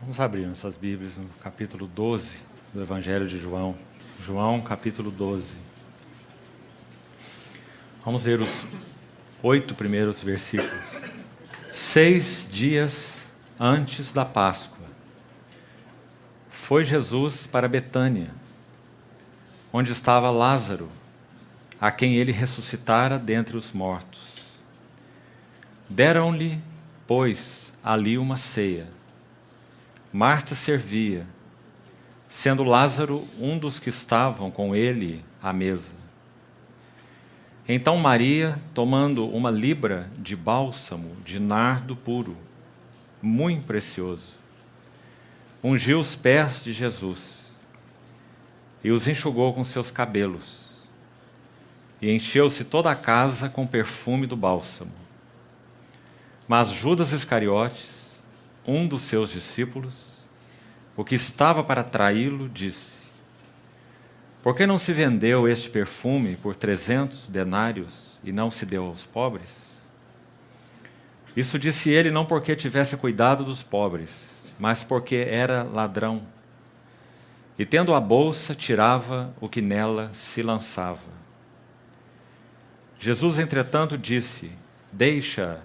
Vamos abrir nossas Bíblias no capítulo 12 do Evangelho de João. João, capítulo 12. Vamos ler os 8 primeiros versículos. 6 dias antes da Páscoa, foi Jesus para Betânia, onde estava Lázaro, a quem ele ressuscitara dentre os mortos. Deram-lhe, pois, ali uma ceia. Marta servia, sendo Lázaro um dos que estavam com ele à mesa. Então Maria, tomando uma libra de bálsamo de nardo puro, muito precioso, ungiu os pés de Jesus e os enxugou com seus cabelos, e encheu-se toda a casa com o perfume do bálsamo. Mas Judas Iscariotes, um dos seus discípulos, o que estava para traí-lo, disse: por que não se vendeu este perfume por 300 denários e não se deu aos pobres? Isso disse ele não porque tivesse cuidado dos pobres, mas porque era ladrão. E tendo a bolsa, tirava o que nela se lançava. Jesus, entretanto, disse: deixa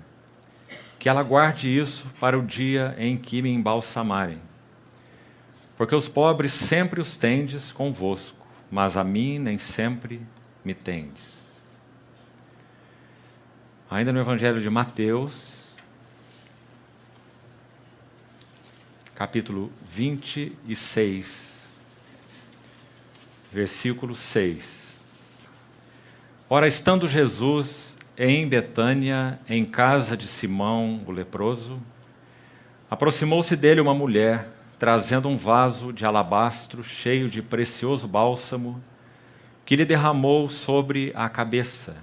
que ela guarde isso para o dia em que me embalsamarem. Porque os pobres sempre os tendes convosco, mas a mim nem sempre me tendes. Ainda no Evangelho de Mateus, capítulo 26, versículo 6. Ora, estando Jesus em Betânia, em casa de Simão, o leproso, aproximou-se dele uma mulher, trazendo um vaso de alabastro cheio de precioso bálsamo, que lhe derramou sobre a cabeça,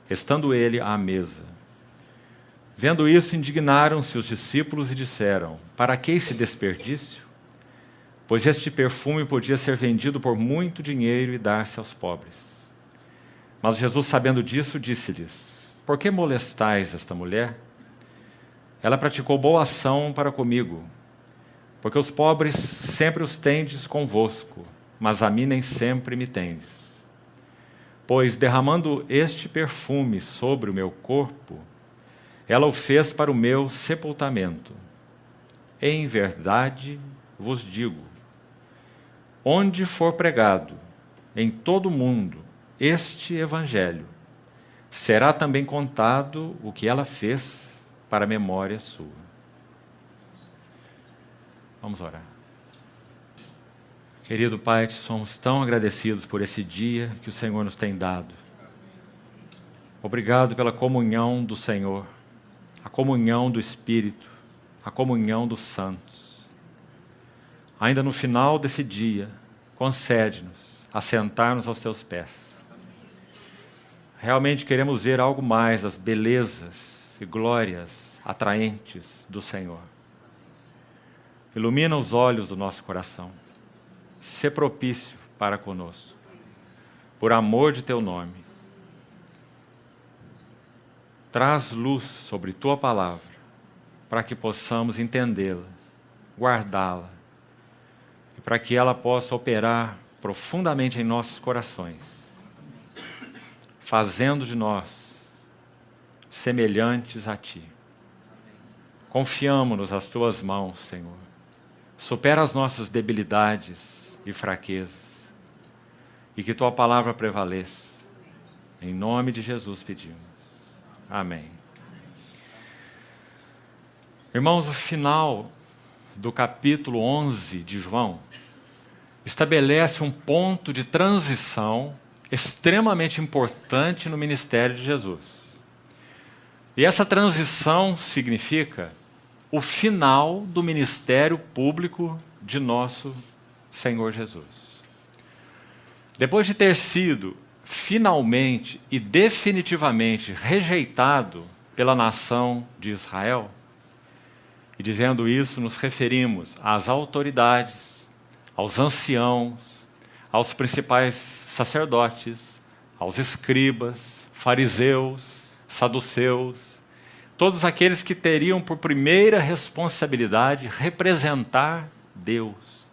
estando ele à mesa. Vendo isso, indignaram-se os discípulos e disseram: para que esse desperdício? Pois este perfume podia ser vendido por muito dinheiro e dar-se aos pobres. Mas Jesus, sabendo disso, disse-lhes: por que molestais esta mulher? Ela praticou boa ação para comigo, porque os pobres sempre os tendes convosco, mas a mim nem sempre me tendes. Pois, derramando este perfume sobre o meu corpo, ela o fez para o meu sepultamento. Em verdade vos digo, onde for pregado em todo o mundo este evangelho, será também contado o que ela fez para a memória sua. Vamos orar. Querido Pai, te somos tão agradecidos por esse dia que o Senhor nos tem dado. Obrigado pela comunhão do Senhor, a comunhão do Espírito, a comunhão dos santos. Ainda no final desse dia, concede-nos assentar-nos aos teus pés. Realmente queremos ver algo mais das belezas e glórias atraentes do Senhor. Ilumina os olhos do nosso coração. Sê propício para conosco. Por amor de teu nome. Traz luz sobre tua palavra, para que possamos entendê-la, guardá-la, e para que ela possa operar profundamente em nossos corações, fazendo de nós semelhantes a ti. Confiamo-nos às tuas mãos, Senhor. Supera as nossas debilidades e fraquezas, e que tua palavra prevaleça. Em nome de Jesus pedimos. Amém. Irmãos, o final do capítulo 11 de João estabelece um ponto de transição extremamente importante no ministério de Jesus. E essa transição significa o final do ministério público de nosso Senhor Jesus. Depois de ter sido finalmente e definitivamente rejeitado pela nação de Israel, e dizendo isso nos referimos às autoridades, aos anciãos, aos principais sacerdotes, aos escribas, fariseus, saduceus, todos aqueles que teriam por primeira responsabilidade representar Deus,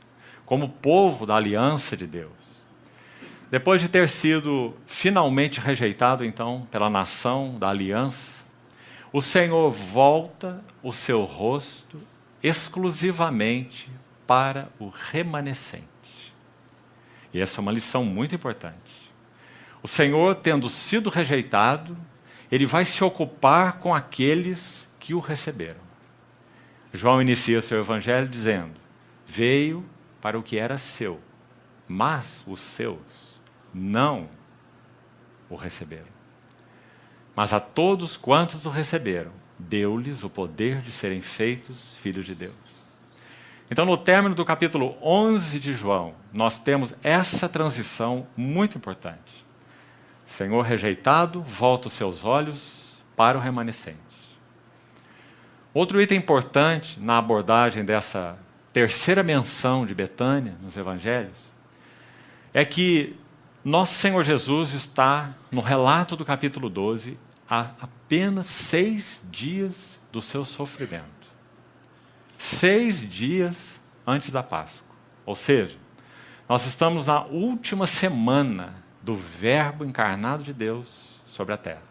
como povo da aliança de Deus. Depois de ter sido finalmente rejeitado, então, pela nação da aliança, o Senhor volta o seu rosto exclusivamente para o remanescente. E essa é uma lição muito importante. O Senhor, tendo sido rejeitado, Ele vai se ocupar com aqueles que o receberam. João inicia o seu evangelho dizendo: veio para o que era seu, mas os seus não o receberam. Mas a todos quantos o receberam, deu-lhes o poder de serem feitos filhos de Deus. Então, no término do capítulo 11 de João, nós temos essa transição muito importante. Senhor rejeitado, volta os seus olhos para o remanescente. Outro item importante na abordagem dessa terceira menção de Betânia nos evangelhos é que nosso Senhor Jesus está, no relato do capítulo 12, há apenas 6 dias do seu sofrimento. 6 dias antes da Páscoa. Ou seja, nós estamos na última semana do Verbo encarnado de Deus sobre a terra.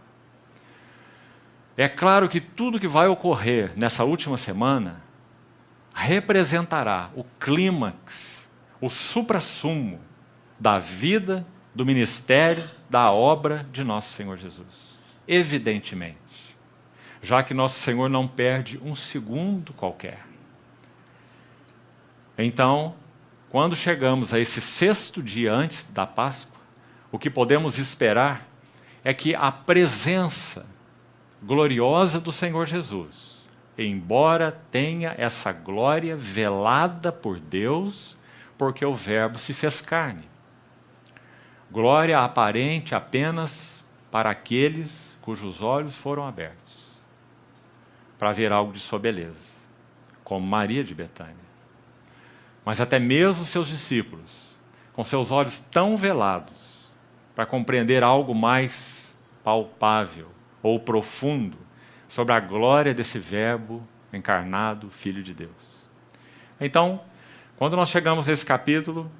É claro que tudo que vai ocorrer nessa última semana representará o clímax, o suprassumo da vida, do ministério, da obra de nosso Senhor Jesus. Evidentemente, já que nosso Senhor não perde um segundo qualquer. Então, quando chegamos a esse 6º dia antes da Páscoa, o que podemos esperar é que a presença gloriosa do Senhor Jesus, embora tenha essa glória velada por Deus, porque o Verbo se fez carne. Glória aparente apenas para aqueles cujos olhos foram abertos, para ver algo de sua beleza, como Maria de Betânia. Mas até mesmo seus discípulos, com seus olhos tão velados, para compreender algo mais palpável ou profundo sobre a glória desse Verbo encarnado, Filho de Deus. Então, quando nós chegamos nesse capítulo,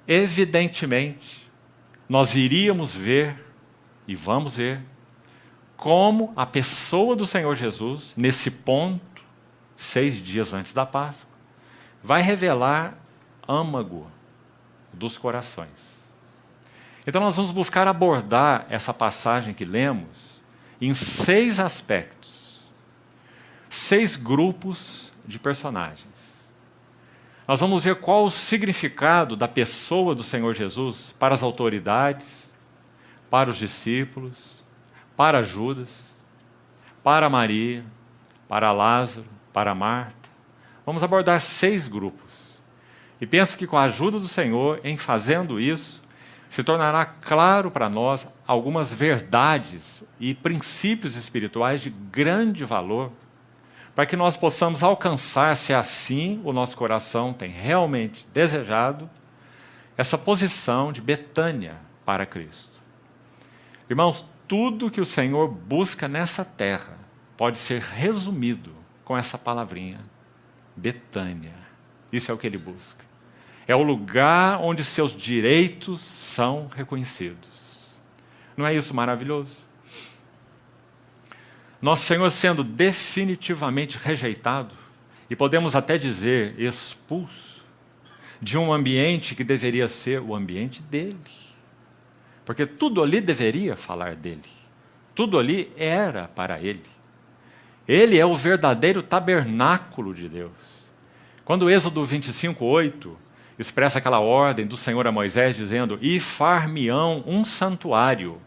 evidentemente, nós iríamos ver, e vamos ver, como a pessoa do Senhor Jesus, nesse ponto, 6 dias antes da Páscoa, vai revelar âmago dos corações. Então nós vamos buscar abordar essa passagem que lemos em 6 aspectos, 6 grupos de personagens. Nós vamos ver qual o significado da pessoa do Senhor Jesus para as autoridades, para os discípulos, para Judas, para Maria, para Lázaro, para Marta. Vamos abordar 6 grupos. E penso que com a ajuda do Senhor, em fazendo isso, se tornará claro para nós algumas verdades e princípios espirituais de grande valor, para que nós possamos alcançar, se assim o nosso coração tem realmente desejado, essa posição de Betânia para Cristo. Irmãos, tudo que o Senhor busca nessa terra pode ser resumido com essa palavrinha, Betânia. Isso é o que Ele busca. É o lugar onde seus direitos são reconhecidos. Não é isso maravilhoso? Nosso Senhor sendo definitivamente rejeitado, e podemos até dizer expulso, de um ambiente que deveria ser o ambiente dele. Porque tudo ali deveria falar dele. Tudo ali era para ele. Ele é o verdadeiro tabernáculo de Deus. Quando o Êxodo 25:8 expressa aquela ordem do Senhor a Moisés dizendo: e far-me-ão um santuário,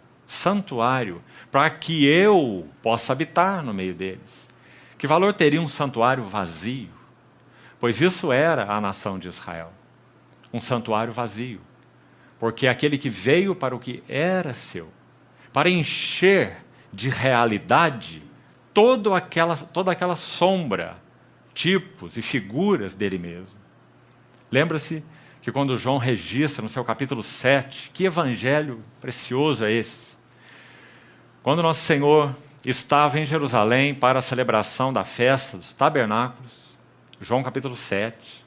para que eu possa habitar no meio deles. Que valor teria um santuário vazio? Pois isso era a nação de Israel, um santuário vazio, porque aquele que veio para o que era seu, para encher de realidade toda aquela sombra, tipos e figuras dele mesmo. Lembra-se que quando João registra no seu capítulo 7, que evangelho precioso é esse? Quando nosso Senhor estava em Jerusalém para a celebração da festa dos tabernáculos, João capítulo 7.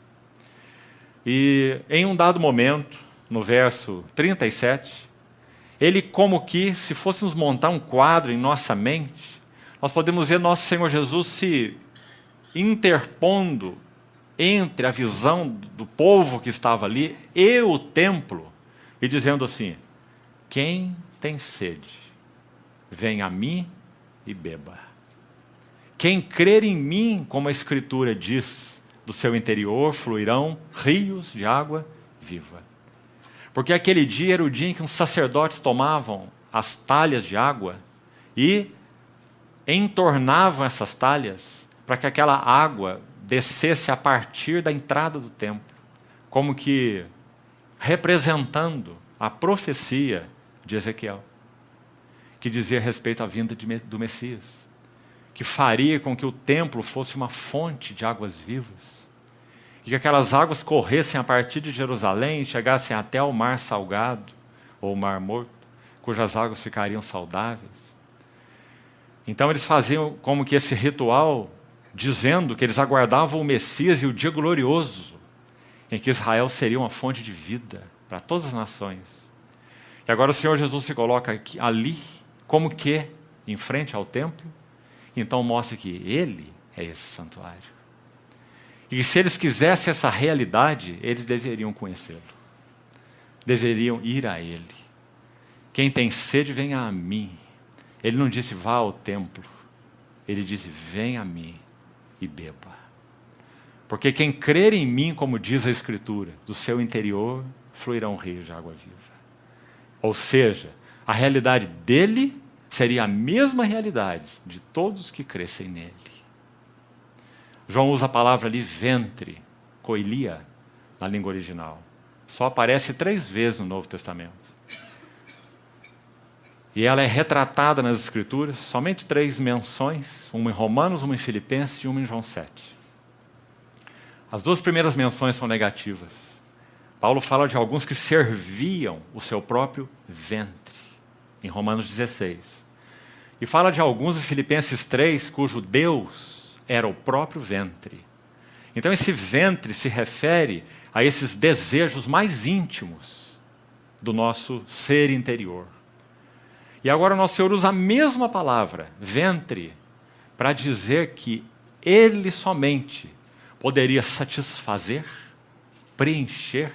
E em um dado momento, no verso 37, ele como que, se fôssemos montar um quadro em nossa mente, nós podemos ver nosso Senhor Jesus se interpondo entre a visão do povo que estava ali e o templo, e dizendo assim: quem tem sede, venha a mim e beba. Quem crer em mim, como a Escritura diz, do seu interior fluirão rios de água viva. Porque aquele dia era o dia em que os sacerdotes tomavam as talhas de água e entornavam essas talhas para que aquela água descesse a partir da entrada do templo, como que representando a profecia de Ezequiel, que dizia respeito à vinda do Messias, que faria com que o templo fosse uma fonte de águas vivas, e que aquelas águas corressem a partir de Jerusalém e chegassem até o mar salgado, ou o mar morto, cujas águas ficariam saudáveis. Então eles faziam como que esse ritual, dizendo que eles aguardavam o Messias e o dia glorioso, em que Israel seria uma fonte de vida para todas as nações. E agora o Senhor Jesus se coloca aqui, ali, como que, em frente ao templo, então mostra que Ele é esse santuário. E se eles quisessem essa realidade, eles deveriam conhecê-lo. Deveriam ir a Ele. Quem tem sede, venha a mim. Ele não disse, vá ao templo. Ele disse, venha a mim e beba. Porque quem crer em mim, como diz a Escritura, do seu interior fluirão rios de água viva. Ou seja, a realidade dele seria a mesma realidade de todos que crescem nele. João usa a palavra ali, ventre, koilia, na língua original. Só aparece 3 vezes no Novo Testamento. E ela é retratada nas Escrituras, somente 3 menções, uma em Romanos, uma em Filipenses e uma em João 7. As 2 primeiras menções são negativas. Paulo fala de alguns que serviam o seu próprio ventre, em Romanos 16. E fala de alguns em Filipenses 3, cujo Deus era o próprio ventre. Então esse ventre se refere a esses desejos mais íntimos do nosso ser interior. E agora o nosso Senhor usa a mesma palavra, ventre, para dizer que Ele somente poderia satisfazer, preencher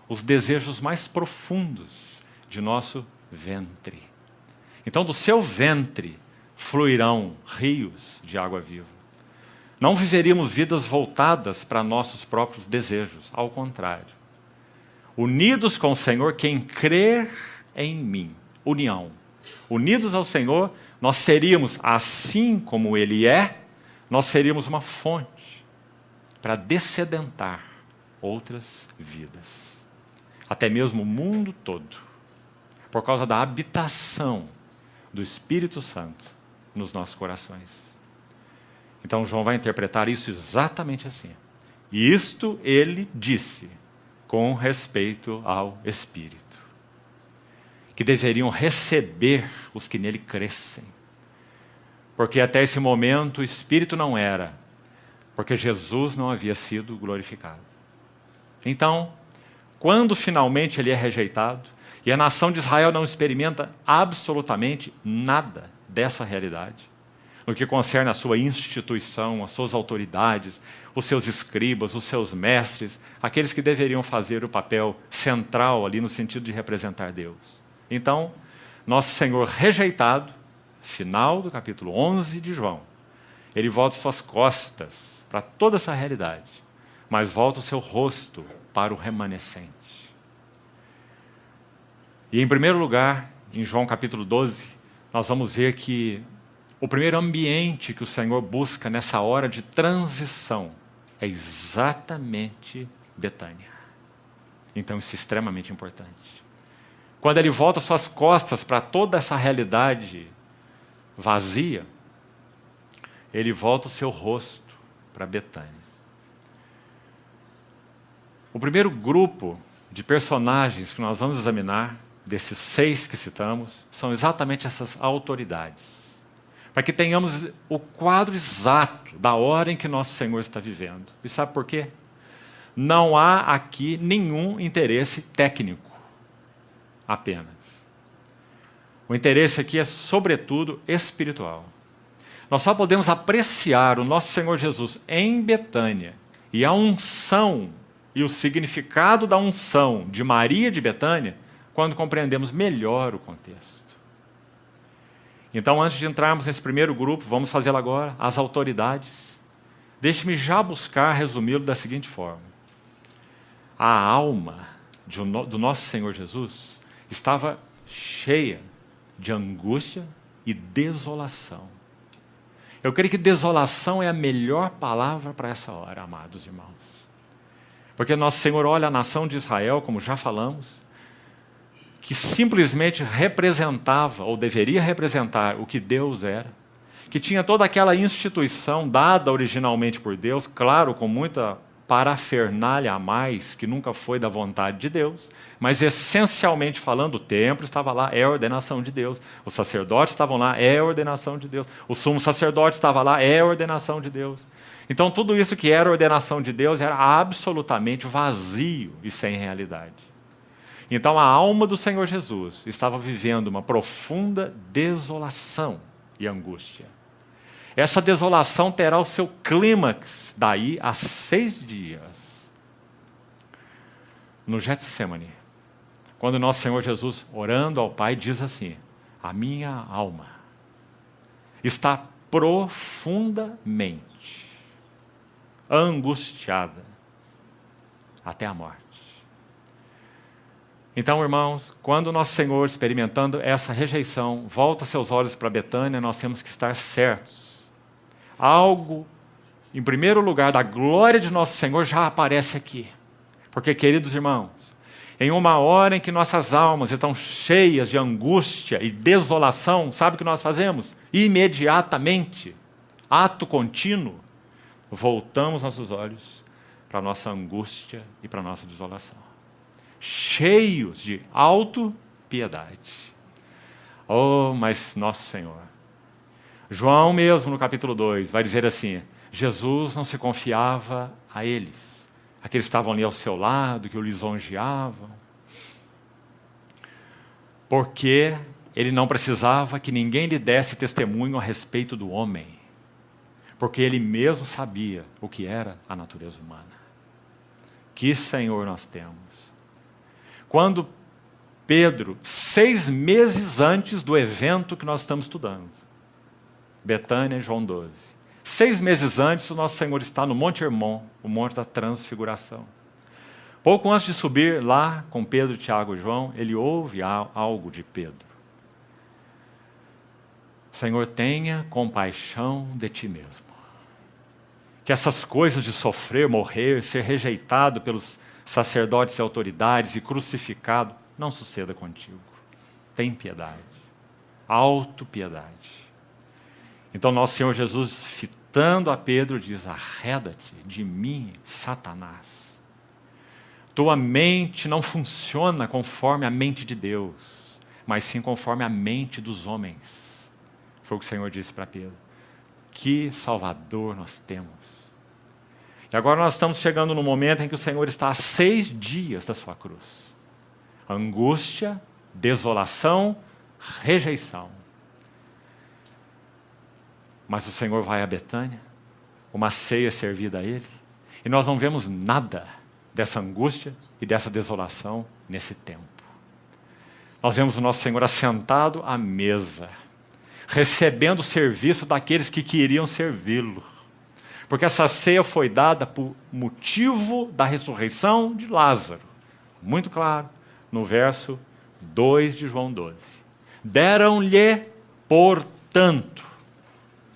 os desejos mais profundos de nosso ventre. Então, do seu ventre fluirão rios de água viva. Não viveríamos vidas voltadas para nossos próprios desejos, ao contrário. Unidos com o Senhor, quem crer em mim, união. Unidos ao Senhor, nós seríamos, assim como Ele é, nós seríamos uma fonte para descedentar outras vidas. Até mesmo o mundo todo, por causa da habitação do Espírito Santo nos nossos corações. Então João vai interpretar isso exatamente assim. E isto ele disse com respeito ao Espírito, que deveriam receber os que nele crescem. Porque até esse momento o Espírito não era, porque Jesus não havia sido glorificado. Então, quando finalmente ele é rejeitado, e a nação de Israel não experimenta absolutamente nada dessa realidade, no que concerne a sua instituição, as suas autoridades, os seus escribas, os seus mestres, aqueles que deveriam fazer o papel central ali no sentido de representar Deus. Então, nosso Senhor rejeitado, final do capítulo 11 de João, ele volta suas costas para toda essa realidade, mas volta o seu rosto para o remanescente. E em primeiro lugar, em João capítulo 12, nós vamos ver que o primeiro ambiente que o Senhor busca nessa hora de transição é exatamente Betânia. Então isso é extremamente importante. Quando ele volta suas costas para toda essa realidade vazia, ele volta o seu rosto para Betânia. O primeiro grupo de personagens que nós vamos examinar, desses 6 que citamos, são exatamente essas autoridades. para que tenhamos o quadro exato da hora em que nosso Senhor está vivendo. E sabe por quê? Não há aqui nenhum interesse técnico, apenas. O interesse aqui é, sobretudo, espiritual. Nós só podemos apreciar o nosso Senhor Jesus em Betânia e a unção e o significado da unção de Maria de Betânia quando compreendemos melhor o contexto. Então, antes de entrarmos nesse primeiro grupo, vamos fazê-lo agora, as autoridades. Deixe-me já buscar resumi-lo da seguinte forma. A alma do nosso Senhor Jesus estava cheia de angústia e desolação. Eu creio que desolação é a melhor palavra para essa hora, amados irmãos. Porque nosso Senhor olha a nação de Israel, como já falamos, que simplesmente representava, ou deveria representar, o que Deus era, que tinha toda aquela instituição dada originalmente por Deus, claro, com muita parafernália a mais, que nunca foi da vontade de Deus, mas essencialmente falando, o templo estava lá, é a ordenação de Deus. Os sacerdotes estavam lá, é a ordenação de Deus. O sumo sacerdote estava lá, é a ordenação de Deus. Então tudo isso que era ordenação de Deus era absolutamente vazio e sem realidade. Então a alma do Senhor Jesus estava vivendo uma profunda desolação e angústia. Essa desolação terá o seu clímax daí a 6 dias. No Getsemane, quando nosso Senhor Jesus, orando ao Pai, diz assim: a minha alma está profundamente angustiada até a morte. Então, irmãos, quando nosso Senhor, experimentando essa rejeição, volta seus olhos para Betânia, nós temos que estar certos. Algo, em primeiro lugar, da glória de nosso Senhor já aparece aqui. Porque, queridos irmãos, em uma hora em que nossas almas estão cheias de angústia e desolação, sabe o que nós fazemos? Imediatamente, ato contínuo, voltamos nossos olhos para a nossa angústia e para a nossa desolação. Cheios de autopiedade. Oh, mas nosso Senhor. João mesmo, no capítulo 2, vai dizer assim: Jesus não se confiava a eles, aqueles que estavam ali ao seu lado, que o lisonjeavam, porque ele não precisava que ninguém lhe desse testemunho a respeito do homem, porque ele mesmo sabia o que era a natureza humana. Que Senhor nós temos! Quando Pedro, 6 meses antes do evento que nós estamos estudando, Betânia, João 12. 6 meses antes, o nosso Senhor está no Monte Hermon, o Monte da Transfiguração. Pouco antes de subir lá com Pedro, Tiago e João, ele ouve algo de Pedro. Senhor, tenha compaixão de ti mesmo. Que essas coisas de sofrer, morrer, ser rejeitado pelos sacerdotes e autoridades e crucificado, não suceda contigo. Tem piedade. Autopiedade. Então nosso Senhor Jesus, fitando a Pedro, diz: arreda-te de mim, Satanás. Tua mente não funciona conforme a mente de Deus, mas sim conforme a mente dos homens. Foi o que o Senhor disse para Pedro. Que Salvador nós temos. E agora nós estamos chegando no momento em que o Senhor está a 6 dias da sua cruz. Angústia, desolação, rejeição. Mas o Senhor vai a Betânia, uma ceia servida a Ele, e nós não vemos nada dessa angústia e dessa desolação nesse tempo. Nós vemos o nosso Senhor assentado à mesa, recebendo o serviço daqueles que queriam servi-lo. Porque essa ceia foi dada por motivo da ressurreição de Lázaro. Muito claro, no verso 2 de João 12. Deram-lhe, portanto.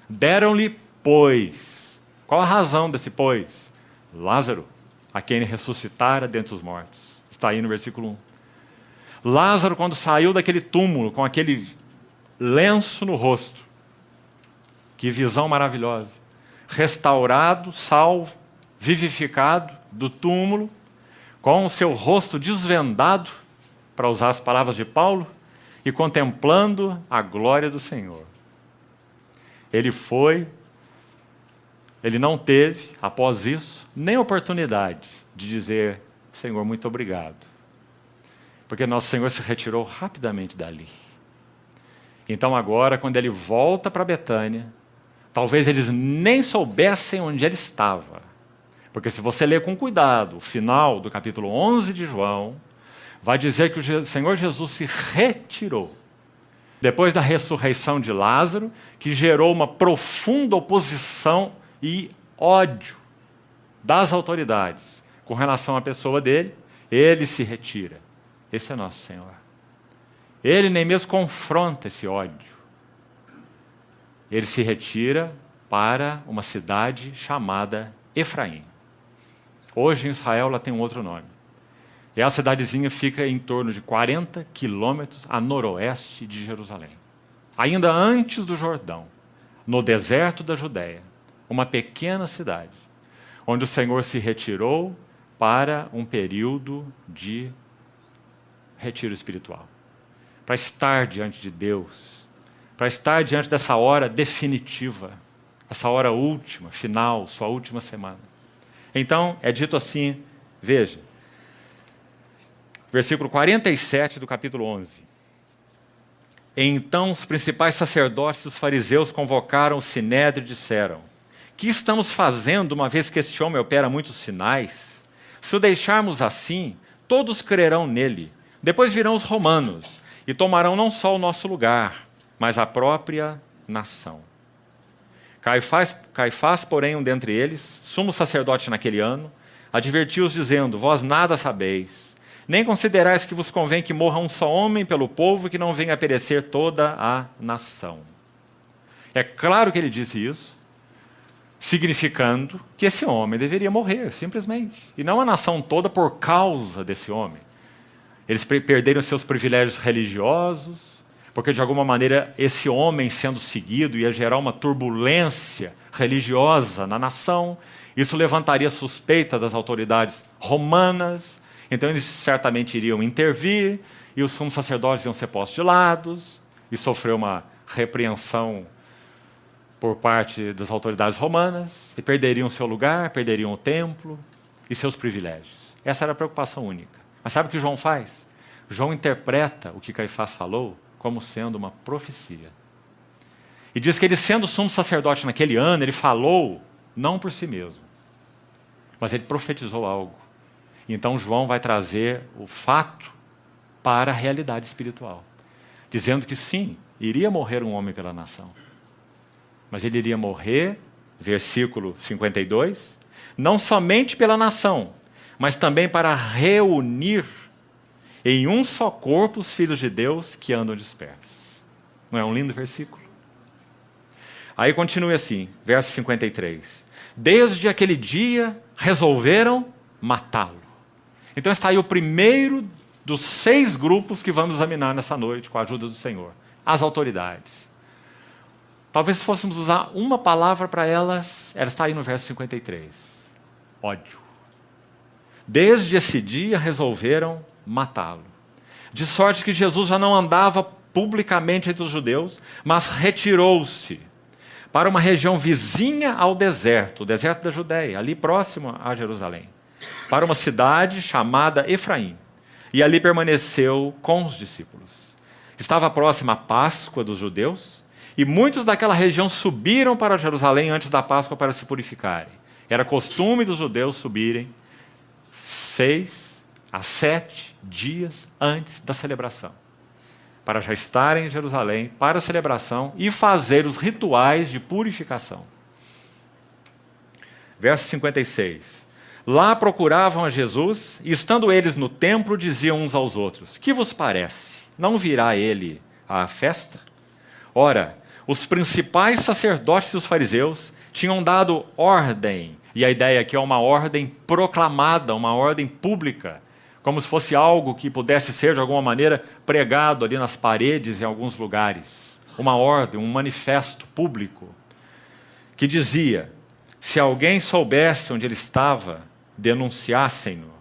Deram-lhe, pois. Qual a razão desse pois? Lázaro, a quem ele ressuscitara dentre os mortos. Está aí no versículo 1. Lázaro, quando saiu daquele túmulo, com aquele lenço no rosto. Que visão maravilhosa. Restaurado, salvo, vivificado do túmulo, com o seu rosto desvendado, para usar as palavras de Paulo, e contemplando a glória do Senhor. Ele foi, ele não teve, após isso, nem oportunidade de dizer: Senhor, muito obrigado. Porque nosso Senhor se retirou rapidamente dali. Então agora, quando ele volta para Betânia, talvez eles nem soubessem onde ele estava. Porque se você ler com cuidado o final do capítulo 11 de João, vai dizer que o Senhor Jesus se retirou. Depois da ressurreição de Lázaro, que gerou uma profunda oposição e ódio das autoridades com relação à pessoa dele, ele se retira. Esse é nosso Senhor. Ele nem mesmo confronta esse ódio. Ele se retira para uma cidade chamada Efraim. Hoje em Israel ela tem um outro nome. E a cidadezinha fica em torno de 40 quilômetros a noroeste de Jerusalém. Ainda antes do Jordão, no deserto da Judéia, uma pequena cidade, onde o Senhor se retirou para um período de retiro espiritual. Para estar diante de Deus, para estar diante dessa hora definitiva, essa hora última, final, sua última semana. Então, é dito assim, veja, versículo 47 do capítulo 11. Então os principais sacerdotes e os fariseus convocaram o sinédrio e disseram: que estamos fazendo, uma vez que este homem opera muitos sinais? Se o deixarmos assim, todos crerão nele. Depois virão os romanos e tomarão não só o nosso lugar, mas a própria nação. Caifás, porém, um dentre eles, sumo sacerdote naquele ano, advertiu-os dizendo: vós nada sabeis, nem considerais que vos convém que morra um só homem pelo povo e que não venha a perecer toda a nação. É claro que ele disse isso, significando que esse homem deveria morrer, simplesmente. E não a nação toda por causa desse homem. Eles perderam seus privilégios religiosos, porque de alguma maneira esse homem sendo seguido ia gerar uma turbulência religiosa na nação. Isso levantaria suspeita das autoridades romanas. Então eles certamente iriam intervir, e os sumos sacerdotes iam ser postos de lados, e sofrer uma repreensão por parte das autoridades romanas, e perderiam seu lugar, perderiam o templo e seus privilégios. Essa era a preocupação única. Mas sabe o que João faz? João interpreta o que Caifás falou como sendo uma profecia. E diz que ele, sendo sumo sacerdote naquele ano, ele falou não por si mesmo, mas ele profetizou algo. Então João vai trazer o fato para a realidade espiritual, dizendo que sim, iria morrer um homem pela nação. Mas ele iria morrer, versículo 52, não somente pela nação, mas também para reunir em um só corpo os filhos de Deus que andam dispersos. Não é um lindo versículo? Aí continua assim, verso 53. Desde aquele dia resolveram matá-lo. Então está aí o primeiro dos 6 grupos que vamos examinar nessa noite, com a ajuda do Senhor. As autoridades. Talvez se fôssemos usar uma palavra para elas, ela está aí no verso 53. Ódio. Desde esse dia resolveram matá-lo. De sorte que Jesus já não andava publicamente entre os judeus, mas retirou-se para uma região vizinha ao deserto, o deserto da Judéia, ali próximo a Jerusalém, para uma cidade chamada Efraim. E ali permaneceu com os discípulos. Estava próxima a Páscoa dos judeus, e muitos daquela região subiram para Jerusalém antes da Páscoa para se purificarem. Era costume dos judeus subirem 6 a 7 dias antes da celebração, para já estarem em Jerusalém para a celebração e fazer os rituais de purificação. Verso 56. Lá procuravam a Jesus, e estando eles no templo, diziam uns aos outros: que vos parece? Não virá ele à festa? Ora, os principais sacerdotes e os fariseus tinham dado ordem, e a ideia aqui é uma ordem proclamada, uma ordem pública, como se fosse algo que pudesse ser, de alguma maneira, pregado ali nas paredes em alguns lugares. Uma ordem, um manifesto público, que dizia: se alguém soubesse onde ele estava, denunciassem-no,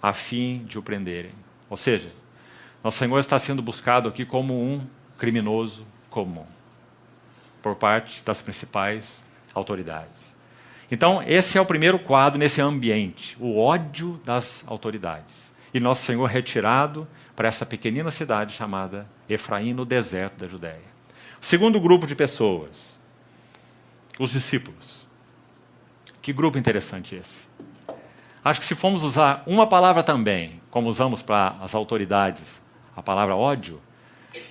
a fim de o prenderem. Ou seja, nosso Senhor está sendo buscado aqui como um criminoso comum. por parte das principais autoridades. Então, esse é o primeiro quadro nesse ambiente, o ódio das autoridades. E nosso Senhor retirado para essa pequenina cidade chamada Efraim, no deserto da Judéia. O segundo grupo de pessoas, os discípulos. Que grupo interessante esse. Acho que se formos usar uma palavra também, como usamos para as autoridades, a palavra ódio,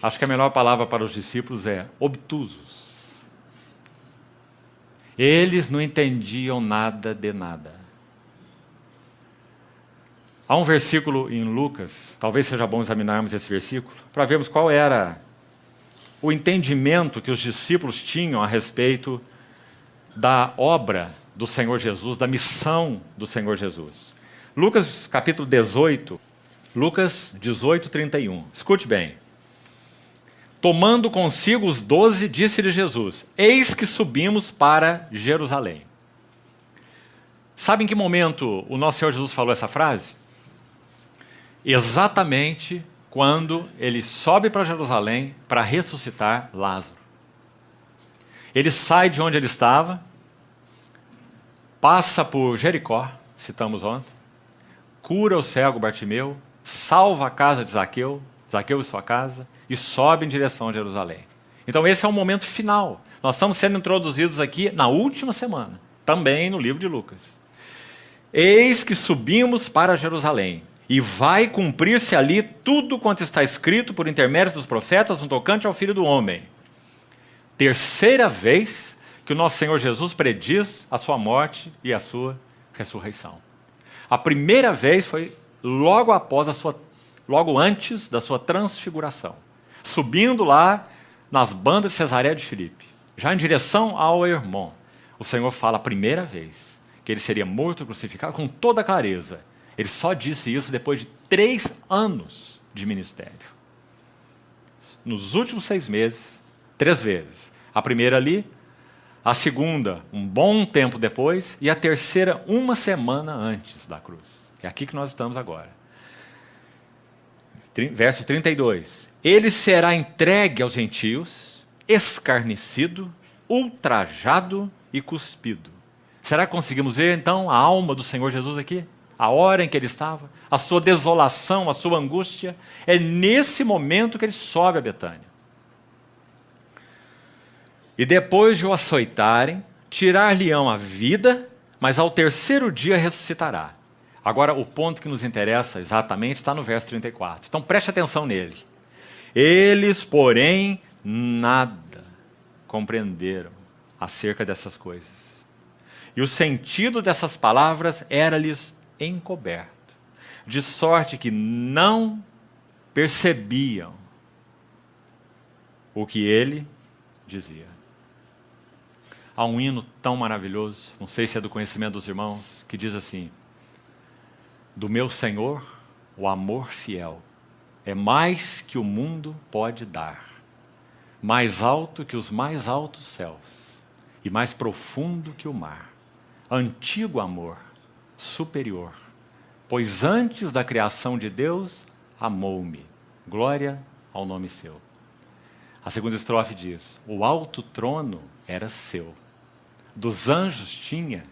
acho que a melhor palavra para os discípulos é obtusos. Eles não entendiam nada de nada. Há um versículo em Lucas, talvez seja bom examinarmos esse versículo, para vermos qual era o entendimento que os discípulos tinham a respeito da obra do Senhor Jesus, da missão do Senhor Jesus. Lucas capítulo 18, Lucas 18, 31. Escute bem. Tomando consigo os 12, disse-lhe Jesus: eis que subimos para Jerusalém. Sabe em que momento o nosso Senhor Jesus falou essa frase? Exatamente quando ele sobe para Jerusalém para ressuscitar Lázaro. Ele sai de onde ele estava, passa por Jericó, citamos ontem, cura o cego Bartimeu, salva a casa de Zaqueu, Zaqueu e sua casa, e sobe em direção a Jerusalém. Então esse é o momento final. Nós estamos sendo introduzidos aqui na última semana, também no livro de Lucas. Eis que subimos para Jerusalém, e vai cumprir-se ali tudo quanto está escrito por intermédio dos profetas no tocante ao Filho do Homem. Terceira vez que o nosso Senhor Jesus prediz a sua morte e a sua ressurreição. A primeira vez foi logo antes da sua transfiguração, subindo lá nas bandas de Cesareia de Filipe, já em direção ao Hermon. O Senhor fala a primeira vez que ele seria morto e crucificado com toda clareza. Ele só disse isso depois de 3 anos de ministério. Nos últimos 6 meses, 3 vezes. A primeira ali, a segunda um bom tempo depois, e a terceira 1 semana antes da cruz. É aqui que nós estamos agora. Verso 32. Ele será entregue aos gentios, escarnecido, ultrajado e cuspido. Será que conseguimos ver então a alma do Senhor Jesus aqui? A hora em que ele estava, a sua desolação, a sua angústia. É nesse momento que ele sobe a Betânia. E depois de o açoitarem, tirar-lhe-ão a vida, mas ao terceiro dia ressuscitará. Agora, o ponto que nos interessa exatamente está no verso 34. Então, preste atenção nele. Eles, porém, nada compreenderam acerca dessas coisas. E o sentido dessas palavras era-lhes encoberto, de sorte que não percebiam o que ele dizia. Há um hino tão maravilhoso, não sei se é do conhecimento dos irmãos, que diz assim: do meu Senhor, o amor fiel é mais que o mundo pode dar, mais alto que os mais altos céus e mais profundo que o mar. Antigo amor, superior, pois antes da criação de Deus, amou-me. Glória ao nome seu. A segunda estrofe diz: o alto trono era seu, dos anjos tinha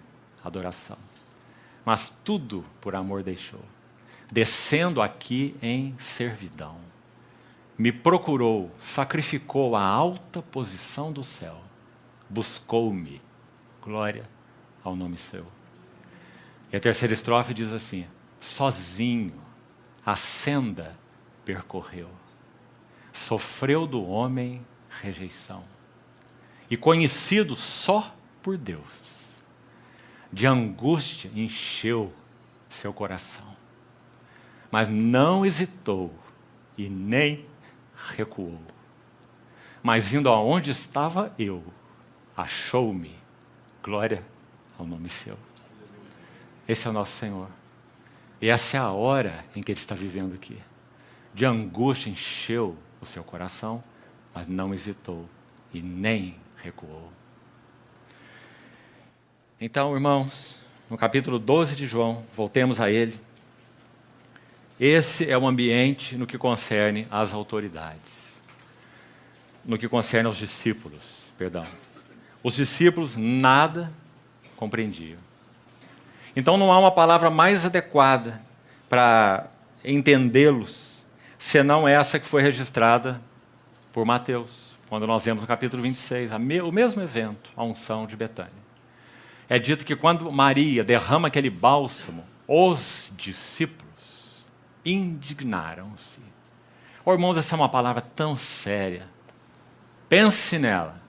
adoração, mas tudo por amor deixou, descendo aqui em servidão. Me procurou, sacrificou a alta posição do céu, buscou-me. Glória ao nome seu. E a terceira estrofe diz assim: sozinho a senda percorreu, sofreu do homem rejeição, e conhecido só por Deus, de angústia encheu seu coração, mas não hesitou e nem recuou, mas indo aonde estava eu, achou-me. Glória ao nome seu. Esse é o nosso Senhor. E essa é a hora em que Ele está vivendo aqui. De angústia encheu o seu coração, mas não hesitou e nem recuou. Então, irmãos, no capítulo 12 de João, voltemos a ele. Esse é o ambiente no que concerne às autoridades, no que concerne aos discípulos. perdão. Os discípulos nada compreendiam. Então não há uma palavra mais adequada para entendê-los, senão essa que foi registrada por Mateus, quando nós vemos no capítulo 26, o mesmo evento, a unção de Betânia. É dito que quando Maria derrama aquele bálsamo, os discípulos indignaram-se. Oh, irmãos, essa é uma palavra tão séria. Pense nela.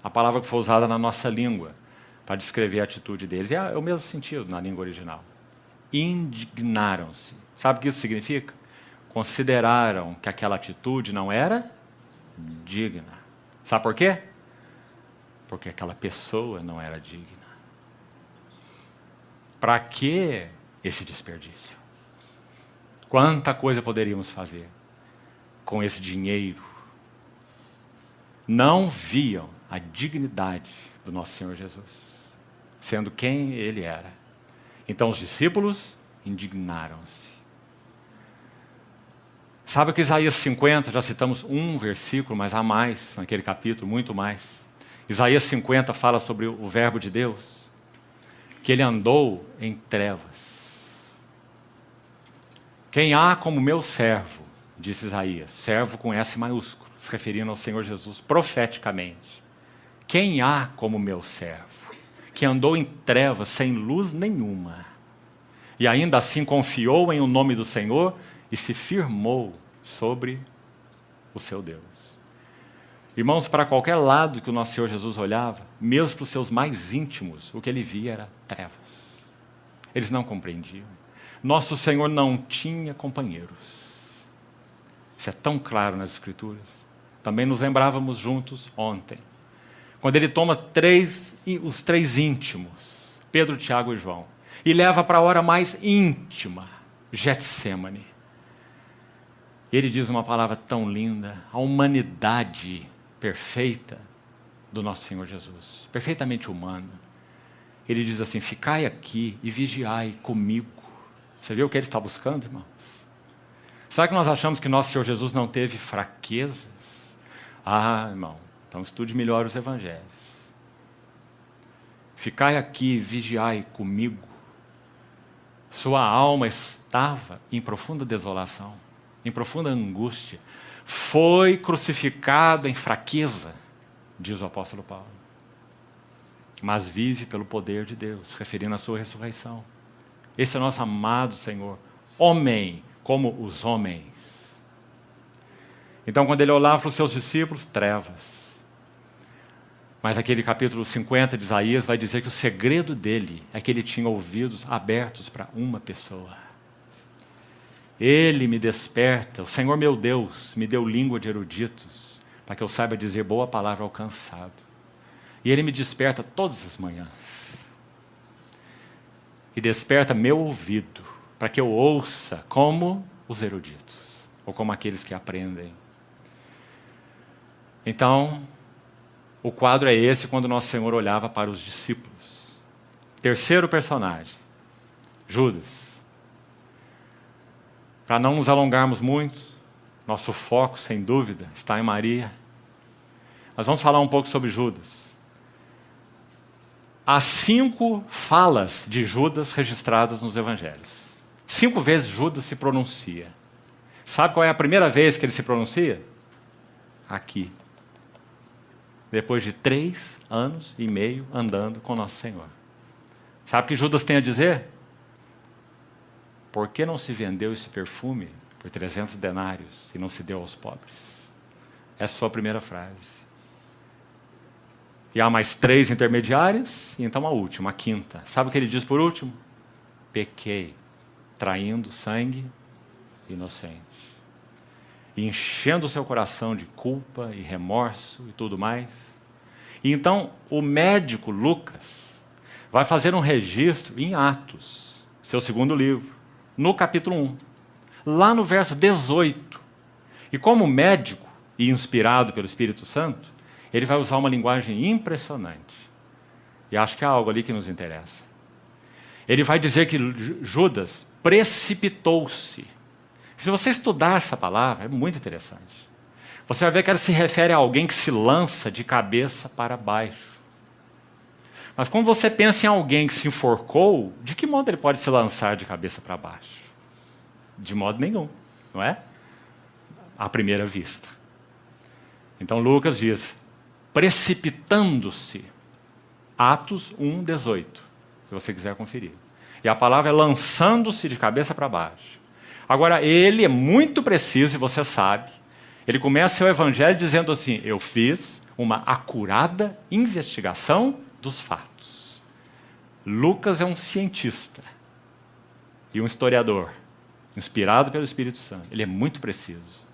A palavra que foi usada na nossa língua para descrever a atitude deles. É o mesmo sentido na língua original. Indignaram-se. Sabe o que isso significa? Consideraram que aquela atitude não era digna. Sabe por quê? Porque aquela pessoa não era digna. Para que esse desperdício? Quanta coisa poderíamos fazer com esse dinheiro? Não viam a dignidade do nosso Senhor Jesus, sendo quem Ele era. Então os discípulos indignaram-se. Sabe que Isaías 50, já citamos um versículo, mas há mais naquele capítulo, muito mais. Isaías 50 fala sobre o verbo de Deus, que ele andou em trevas. Quem há como meu servo, disse Isaías, servo com S maiúsculo, se referindo ao Senhor Jesus profeticamente. Quem há como meu servo, que andou em trevas sem luz nenhuma, e ainda assim confiou em o nome do Senhor e se firmou sobre o seu Deus. Irmãos, para qualquer lado que o nosso Senhor Jesus olhava, mesmo para os seus mais íntimos, o que ele via era trevas. Eles não compreendiam. Nosso Senhor não tinha companheiros. Isso é tão claro nas Escrituras. Também nos lembrávamos juntos ontem, quando ele toma os três íntimos, Pedro, Tiago e João, e leva para a hora mais íntima, Getsemane. Ele diz uma palavra tão linda, a humanidade perfeita do nosso Senhor Jesus, perfeitamente humano. Ele diz assim: ficai aqui e vigiai comigo. Você viu o que ele está buscando, irmãos? Será que nós achamos que nosso Senhor Jesus não teve fraquezas? Ah, irmão, então estude melhor os evangelhos. Ficai aqui e vigiai comigo. Sua alma estava em profunda desolação, em profunda angústia. Foi crucificado em fraqueza, diz o apóstolo Paulo. Mas vive pelo poder de Deus, referindo à sua ressurreição. Esse é o nosso amado Senhor, homem como os homens. Então, quando ele olhava para os seus discípulos, trevas. Mas aquele capítulo 50 de Isaías vai dizer que o segredo dele é que ele tinha ouvidos abertos para uma pessoa. Ele me desperta, o Senhor meu Deus me deu língua de eruditos, para que eu saiba dizer boa palavra ao cansado. E Ele me desperta todas as manhãs. E desperta meu ouvido, para que eu ouça como os eruditos, ou como aqueles que aprendem. Então, o quadro é esse quando Nosso Senhor olhava para os discípulos. Terceiro personagem, Judas. Para não nos alongarmos muito, nosso foco, sem dúvida, está em Maria. Nós vamos falar um pouco sobre Judas. Há 5 falas de Judas registradas nos evangelhos. 5 vezes Judas se pronuncia. Sabe qual é a primeira vez que ele se pronuncia? Aqui. Depois de 3 anos e meio andando com Nosso Senhor. Sabe o que Judas tem a dizer? Por que não se vendeu esse perfume por 300 denários e não se deu aos pobres? Essa é a sua primeira frase. E há mais 3 intermediárias, e então a última, a quinta. Sabe o que ele diz por último? Pequei, traindo sangue inocente. E enchendo o seu coração de culpa e remorso e tudo mais. E então o médico Lucas vai fazer um registro em Atos, seu segundo livro, no capítulo 1, lá no verso 18. E como médico e inspirado pelo Espírito Santo, ele vai usar uma linguagem impressionante. E acho que há algo ali que nos interessa. Ele vai dizer que Judas precipitou-se. Se você estudar essa palavra, é muito interessante. você vai ver que ela se refere a alguém que se lança de cabeça para baixo. Mas quando você pensa em alguém que se enforcou, de que modo ele pode se lançar de cabeça para baixo? De modo nenhum, não é? À primeira vista. Então Lucas diz, precipitando-se, Atos 1:18, se você quiser conferir. E a palavra é lançando-se de cabeça para baixo. Agora, ele é muito preciso, e você sabe, ele começa seu evangelho dizendo assim, eu fiz uma acurada investigação dos fatos. Lucas é um cientista e um historiador, inspirado pelo Espírito Santo. Ele é muito preciso.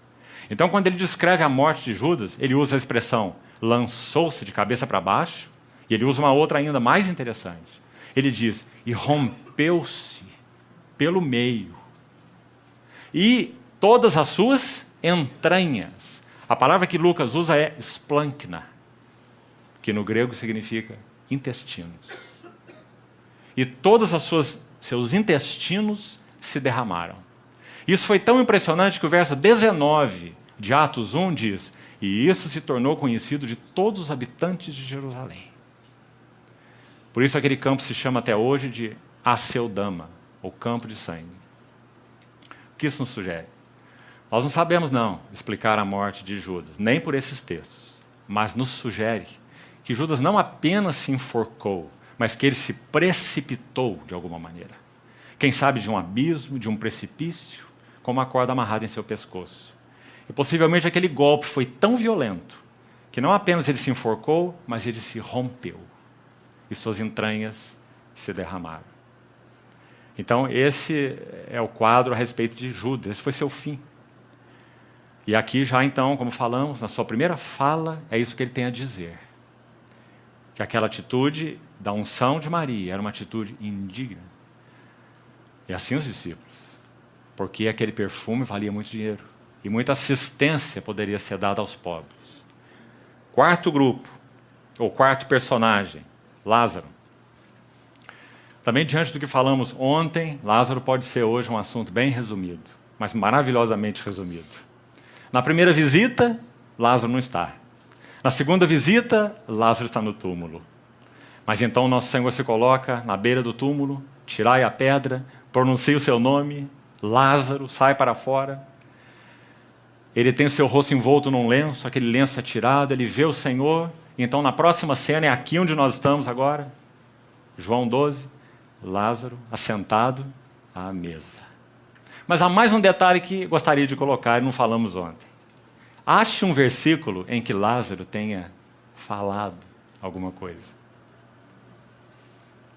Então, quando ele descreve a morte de Judas, ele usa a expressão lançou-se de cabeça para baixo, e ele usa uma outra ainda mais interessante. Ele diz, e rompeu-se pelo meio, e todas as suas entranhas. A palavra que Lucas usa é splankna, que no grego significa intestinos. E todos seus intestinos se derramaram. Isso foi tão impressionante que o verso 19 de Atos 1 diz, e isso se tornou conhecido de todos os habitantes de Jerusalém. Por isso aquele campo se chama até hoje de Aceldama, ou campo de sangue. O que isso nos sugere? Nós não sabemos não explicar a morte de Judas, nem por esses textos, mas nos sugere que Judas não apenas se enforcou, mas que ele se precipitou de alguma maneira. Quem sabe de um abismo, de um precipício, com uma corda amarrada em seu pescoço. E possivelmente aquele golpe foi tão violento que não apenas ele se enforcou, mas ele se rompeu. E suas entranhas se derramaram. Então esse é o quadro a respeito de Judas, esse foi seu fim. E aqui já então, como falamos, na sua primeira fala, é isso que ele tem a dizer. Que aquela atitude da unção de Maria era uma atitude indigna. E assim os discípulos. Porque aquele perfume valia muito dinheiro. E muita assistência poderia ser dada aos pobres. Quarto grupo, ou quarto personagem, Lázaro. Também diante do que falamos ontem, Lázaro pode ser hoje um assunto bem resumido, mas maravilhosamente resumido. Na primeira visita, Lázaro não está. Na segunda visita, Lázaro está no túmulo. Mas então nosso Senhor se coloca na beira do túmulo, tirai a pedra, pronuncia o seu nome, Lázaro, sai para fora. Ele tem o seu rosto envolto num lenço, aquele lenço é tirado, ele vê o Senhor. Então na próxima cena, é aqui onde nós estamos agora, João 12, Lázaro assentado à mesa. Mas há mais um detalhe que gostaria de colocar, e não falamos ontem. Ache um versículo em que Lázaro tenha falado alguma coisa.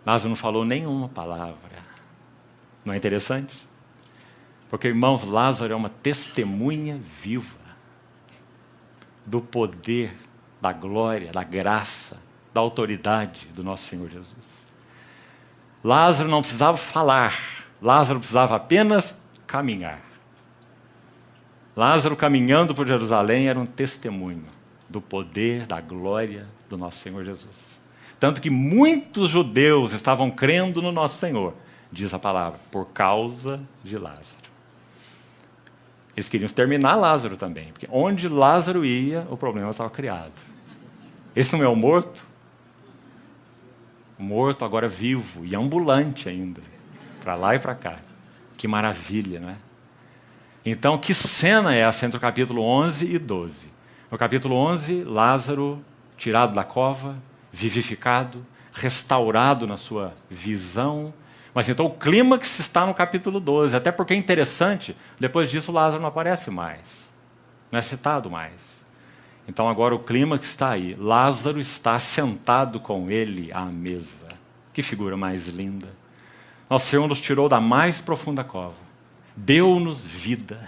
Lázaro não falou nenhuma palavra. Não é interessante? Porque, irmãos, Lázaro é uma testemunha viva do poder, da glória, da graça, da autoridade do nosso Senhor Jesus. Lázaro não precisava falar, Lázaro precisava apenas caminhar. Lázaro caminhando por Jerusalém era um testemunho do poder, da glória do nosso Senhor Jesus. Tanto que muitos judeus estavam crendo no nosso Senhor, diz a palavra, por causa de Lázaro. Eles queriam exterminar Lázaro também, porque onde Lázaro ia, o problema estava criado. Esse não é o morto? O morto agora vivo e ambulante ainda, para lá e para cá. Que maravilha, não é? Então, que cena é essa entre o capítulo 11 e 12? No capítulo 11, Lázaro, tirado da cova, vivificado, restaurado na sua visão. Mas então o clímax está no capítulo 12, até porque é interessante, depois disso Lázaro não aparece mais, não é citado mais. Então agora o clímax está aí, Lázaro está sentado com ele à mesa. Que figura mais linda. Nosso Senhor nos tirou da mais profunda cova, deu-nos vida,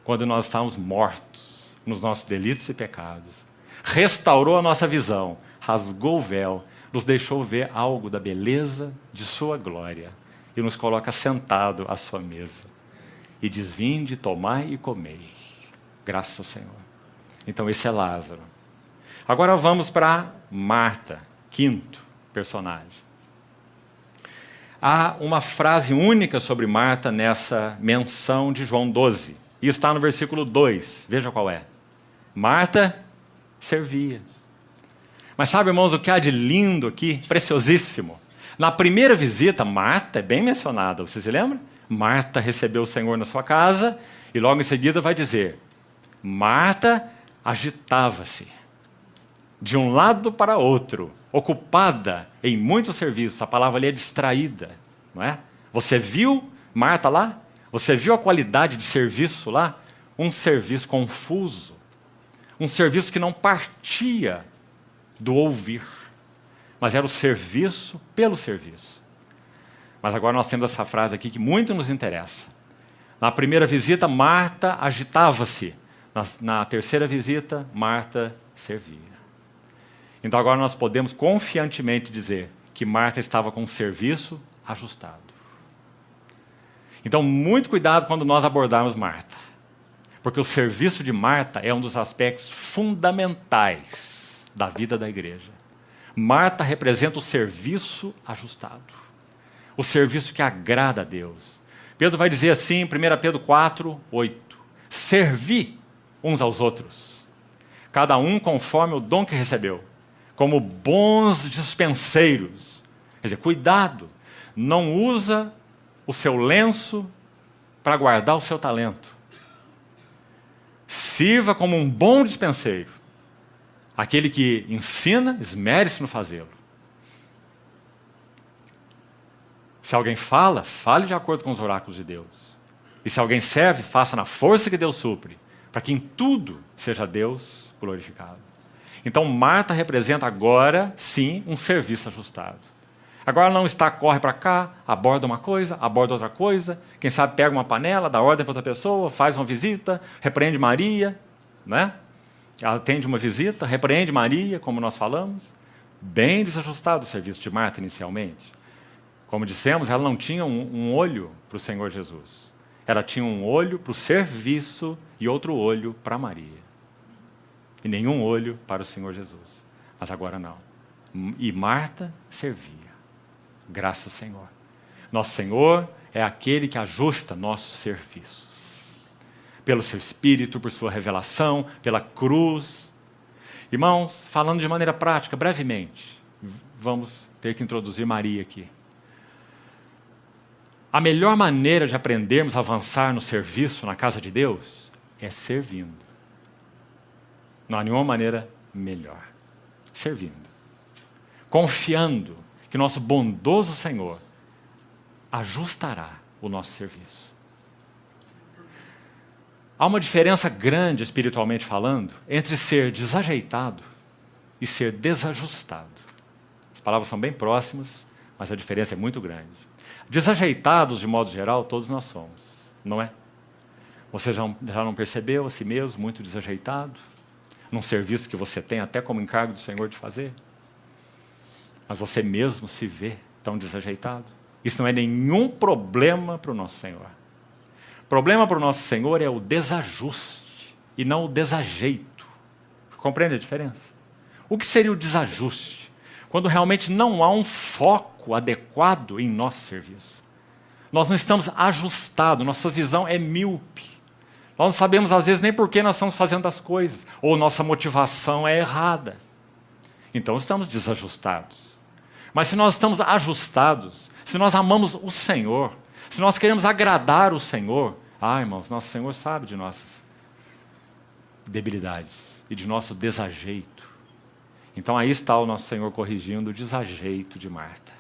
quando nós estávamos mortos nos nossos delitos e pecados, restaurou a nossa visão, rasgou o véu, nos deixou ver algo da beleza de sua glória e nos coloca sentado à sua mesa. E diz, vinde, tomai e comei. Graças ao Senhor. Então esse é Lázaro. Agora vamos para Marta, quinto personagem. Há uma frase única sobre Marta nessa menção de João 12. E está no versículo 2. Veja qual é. Marta servia. Mas sabe, irmãos, o que há de lindo aqui, preciosíssimo? Na primeira visita, Marta é bem mencionada, você se lembra? Marta recebeu o Senhor na sua casa e logo em seguida vai dizer, Marta agitava-se de um lado para outro, ocupada em muitos serviços. A palavra ali é distraída, não é? Você viu Marta lá? Você viu a qualidade de serviço lá? Um serviço confuso, um serviço que não partia do ouvir, mas era o serviço pelo serviço. Mas agora nós temos essa frase aqui que muito nos interessa. Na primeira visita, Marta agitava-se. Na terceira visita, Marta servia. Então agora nós podemos confiantemente dizer que Marta estava com o serviço ajustado. Então muito cuidado quando nós abordarmos Marta. Porque o serviço de Marta é um dos aspectos fundamentais da vida da igreja. Marta representa o serviço ajustado. O serviço que agrada a Deus. Pedro vai dizer assim em 1 Pedro 4, 8. Servi uns aos outros, cada um conforme o dom que recebeu, como bons dispenseiros. Quer dizer, cuidado, não usa o seu lenço para guardar o seu talento. Sirva como um bom dispenseiro. Aquele que ensina, esmere-se no fazê-lo. Se alguém fala, fale de acordo com os oráculos de Deus. E se alguém serve, faça na força que Deus supre, para que em tudo seja Deus glorificado. Então Marta representa agora, sim, um serviço ajustado. Agora não está, corre para cá, aborda uma coisa, aborda outra coisa, quem sabe pega uma panela, dá ordem para outra pessoa, faz uma visita, repreende Maria, né? Atende uma visita, repreende Maria, como nós falamos. Bem desajustado o serviço de Marta inicialmente. Como dissemos, ela não tinha um olho para o Senhor Jesus. Ela tinha um olho para o serviço e outro olho para Maria. E nenhum olho para o Senhor Jesus. Mas agora não. E Marta servia. Graças ao Senhor. Nosso Senhor é aquele que ajusta nossos serviços. Pelo seu Espírito, por sua revelação, pela cruz. Irmãos, falando de maneira prática, brevemente, vamos ter que introduzir Maria aqui. A melhor maneira de aprendermos a avançar no serviço na casa de Deus é servindo. Não há nenhuma maneira melhor. Servindo. Confiando que nosso bondoso Senhor ajustará o nosso serviço. Há uma diferença grande, espiritualmente falando, entre ser desajeitado e ser desajustado. As palavras são bem próximas, mas a diferença é muito grande. Desajeitados, de modo geral, todos nós somos, não é? Você já não percebeu a si mesmo muito desajeitado? Num serviço que você tem até como encargo do Senhor de fazer? Mas você mesmo se vê tão desajeitado? Isso não é nenhum problema para o nosso Senhor. O problema para o nosso Senhor é o desajuste e não o desajeito. Compreende a diferença? O que seria o desajuste? Quando realmente não há um foco adequado em nosso serviço. Nós não estamos ajustados, nossa visão é míope. Nós não sabemos, às vezes, nem por que nós estamos fazendo as coisas. Ou nossa motivação é errada. Então, estamos desajustados. Mas se nós estamos ajustados, se nós amamos o Senhor, se nós queremos agradar o Senhor, irmãos, nosso Senhor sabe de nossas debilidades e de nosso desajeito. Então aí está o nosso Senhor corrigindo o desajeito de Marta.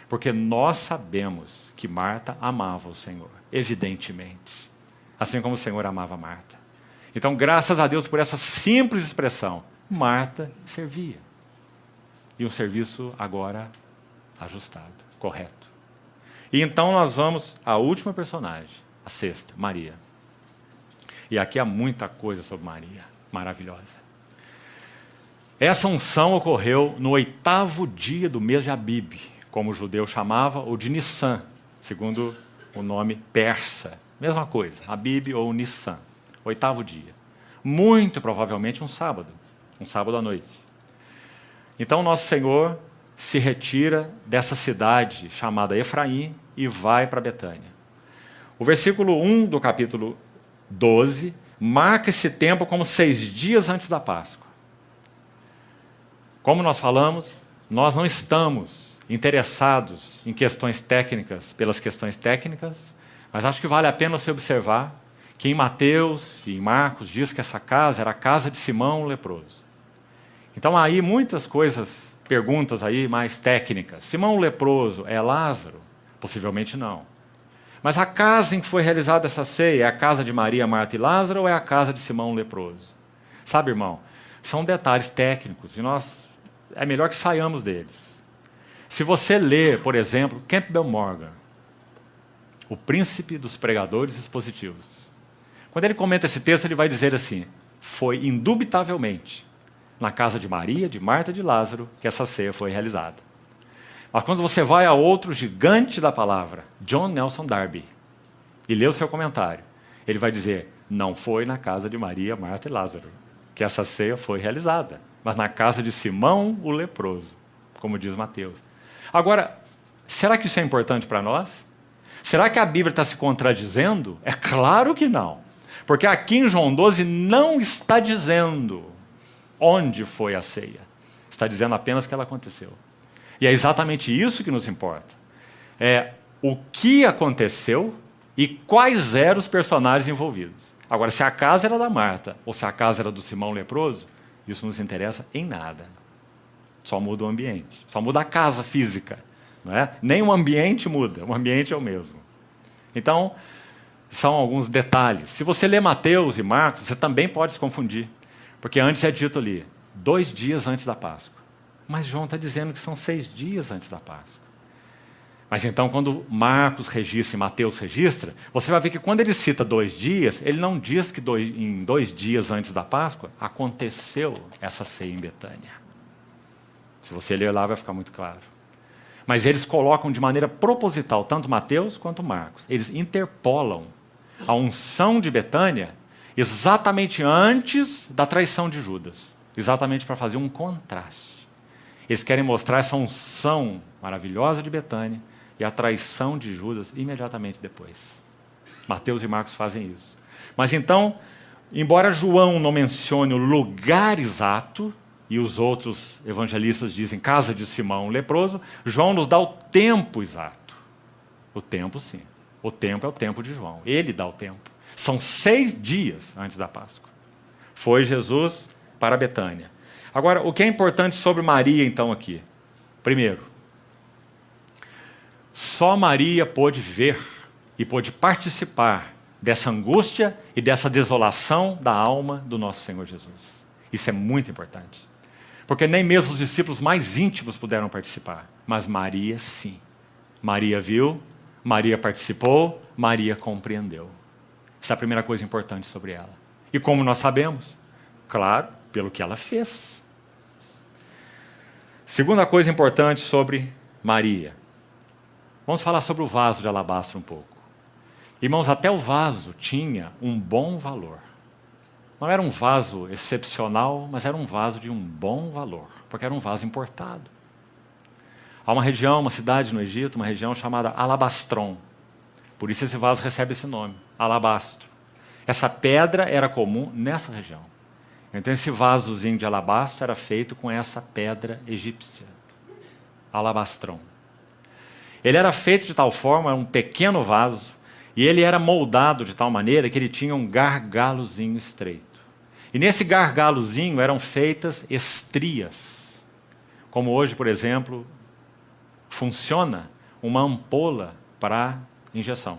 Porque nós sabemos que Marta amava o Senhor, evidentemente. Assim como o Senhor amava Marta. Então, graças a Deus por essa simples expressão, Marta servia. E um serviço agora ajustado, correto. E então nós vamos à última personagem, a sexta, Maria. E aqui há muita coisa sobre Maria, maravilhosa. Essa unção ocorreu no 8º dia do mês de Abib, como o judeu chamava, ou de Nissan, segundo o nome persa. Mesma coisa, Abib ou Nissan, 8º dia. Muito provavelmente um sábado à noite. Então nosso Senhor se retira dessa cidade chamada Efraim e vai para Betânia. O versículo 1 do capítulo 12 marca esse tempo como 6 dias antes da Páscoa. Como nós falamos, nós não estamos interessados em questões técnicas pelas questões técnicas, mas acho que vale a pena você observar que em Mateus e em Marcos diz que essa casa era a casa de Simão o leproso. Então há aí muitas coisas, perguntas aí mais técnicas. Simão o leproso é Lázaro? Possivelmente não. Mas a casa em que foi realizada essa ceia é a casa de Maria, Marta e Lázaro ou é a casa de Simão o leproso? Sabe, irmão, são detalhes técnicos e é melhor que saiamos deles. Se você ler, por exemplo, Campbell Morgan, o príncipe dos pregadores expositivos, quando ele comenta esse texto, ele vai dizer assim: foi indubitavelmente na casa de Maria, de Marta e de Lázaro que essa ceia foi realizada. Mas quando você vai a outro gigante da palavra, John Nelson Darby, e lê o seu comentário, ele vai dizer: não foi na casa de Maria, Marta e Lázaro que essa ceia foi realizada, mas na casa de Simão o leproso, como diz Mateus. Agora, será que isso é importante para nós? Será que a Bíblia está se contradizendo? É claro que não. Porque aqui em João 12 não está dizendo onde foi a ceia. Está dizendo apenas que ela aconteceu. E é exatamente isso que nos importa. É o que aconteceu e quais eram os personagens envolvidos. Agora, se a casa era da Marta ou se a casa era do Simão leproso, isso não nos interessa em nada. Só muda o ambiente. Só muda a casa física. Não é? Nem o ambiente muda, o ambiente é o mesmo. Então, são alguns detalhes. Se você lê Mateus e Marcos, você também pode se confundir. Porque antes é dito ali, 2 dias antes da Páscoa. Mas João está dizendo que são 6 dias antes da Páscoa. Mas então, quando Marcos registra e Mateus registra, você vai ver que quando ele cita 2 dias, ele não diz que em 2 dias antes da Páscoa aconteceu essa ceia em Betânia. Se você ler lá, vai ficar muito claro. Mas eles colocam de maneira proposital, tanto Mateus quanto Marcos. Eles interpolam a unção de Betânia exatamente antes da traição de Judas. Exatamente para fazer um contraste. Eles querem mostrar essa unção maravilhosa de Betânia e a traição de Judas imediatamente depois. Mateus e Marcos fazem isso. Mas então, embora João não mencione o lugar exato, e os outros evangelistas dizem casa de Simão o leproso, João nos dá o tempo exato. O tempo, sim. O tempo é o tempo de João. Ele dá o tempo. São 6 dias antes da Páscoa. Foi Jesus para Betânia. Agora, o que é importante sobre Maria, então, aqui? Primeiro, só Maria pôde ver e pôde participar dessa angústia e dessa desolação da alma do nosso Senhor Jesus. Isso é muito importante. Porque nem mesmo os discípulos mais íntimos puderam participar. Mas Maria, sim. Maria viu, Maria participou, Maria compreendeu. Essa é a primeira coisa importante sobre ela. E como nós sabemos? Claro, pelo que ela fez. Segunda coisa importante sobre Maria. Vamos falar sobre o vaso de alabastro um pouco. Irmãos, até o vaso tinha um bom valor. Não era um vaso excepcional, mas era um vaso de um bom valor, porque era um vaso importado. Há uma região, uma cidade no Egito, uma região chamada Alabastron. Por isso esse vaso recebe esse nome, alabastro. Essa pedra era comum nessa região. Então esse vasozinho de alabastro era feito com essa pedra egípcia, alabastron. Ele era feito de tal forma, era um pequeno vaso, e ele era moldado de tal maneira que ele tinha um gargalozinho estreito. E nesse gargalozinho eram feitas estrias. Como hoje, por exemplo, funciona uma ampola para injeção.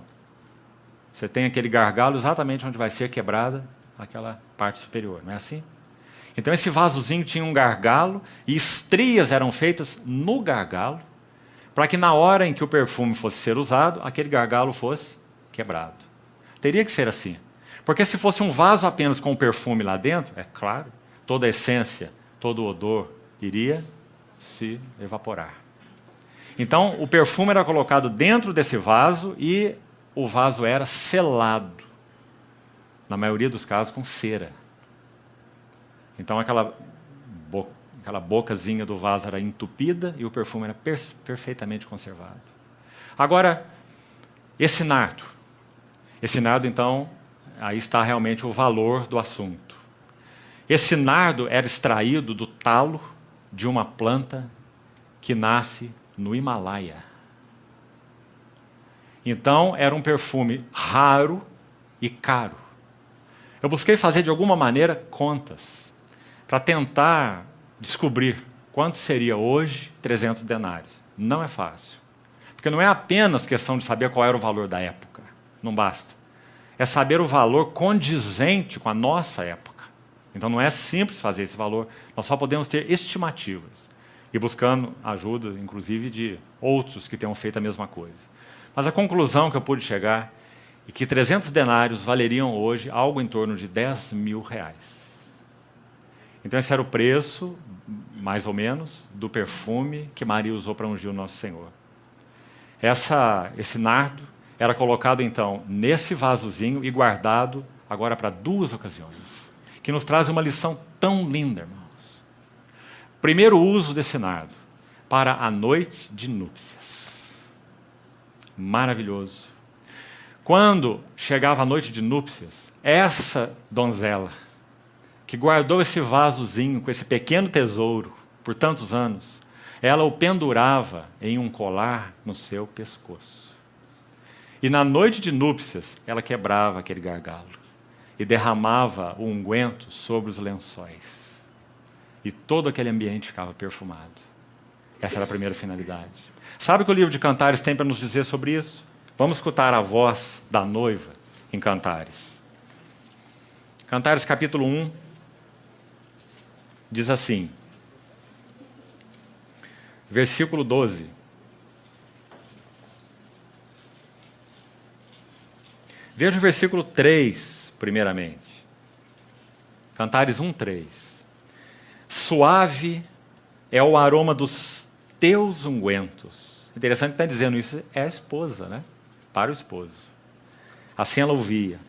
Você tem aquele gargalo exatamente onde vai ser quebrada aquela parte superior, não é assim? Então esse vasozinho tinha um gargalo e estrias eram feitas no gargalo para que na hora em que o perfume fosse ser usado, aquele gargalo fosse quebrado. Teria que ser assim. Porque se fosse um vaso apenas com o perfume lá dentro, é claro, toda a essência, todo o odor iria se evaporar. Então, o perfume era colocado dentro desse vaso e o vaso era selado, na maioria dos casos, com cera. Então, aquela bocazinha do vaso era entupida e o perfume era perfeitamente conservado. Agora, esse nardo, então, aí está realmente o valor do assunto. Esse nardo era extraído do talo de uma planta que nasce no Himalaia. Então, era um perfume raro e caro. Eu busquei fazer, de alguma maneira, contas, para tentar descobrir quanto seria hoje 300 denários. Não é fácil. Porque não é apenas questão de saber qual era o valor da época. Não basta. É saber o valor condizente com a nossa época. Então não é simples fazer esse valor. Nós só podemos ter estimativas. E buscando ajuda, inclusive, de outros que tenham feito a mesma coisa. Mas a conclusão que eu pude chegar é que 300 denários valeriam hoje algo em torno de 10 mil reais. Então esse era o preço, mais ou menos, do perfume que Maria usou para ungir o nosso Senhor. Esse nardo era colocado, então, nesse vasozinho e guardado agora para 2 ocasiões, que nos traz uma lição tão linda, irmãos. Primeiro uso desse nardo, para a noite de núpcias. Maravilhoso. Quando chegava a noite de núpcias, essa donzela, que guardou esse vasozinho com esse pequeno tesouro por tantos anos, ela o pendurava em um colar no seu pescoço. E na noite de núpcias, ela quebrava aquele gargalo e derramava o unguento sobre os lençóis. E todo aquele ambiente ficava perfumado. Essa era a primeira finalidade. Sabe o que o livro de Cantares tem para nos dizer sobre isso? Vamos escutar a voz da noiva em Cantares. Cantares capítulo 1 diz assim, versículo 12. Veja o versículo 3, primeiramente. Cantares 1:3. Suave é o aroma dos teus ungüentos. Interessante que está dizendo isso, é a esposa, né? Para o esposo. Assim ela ouvia.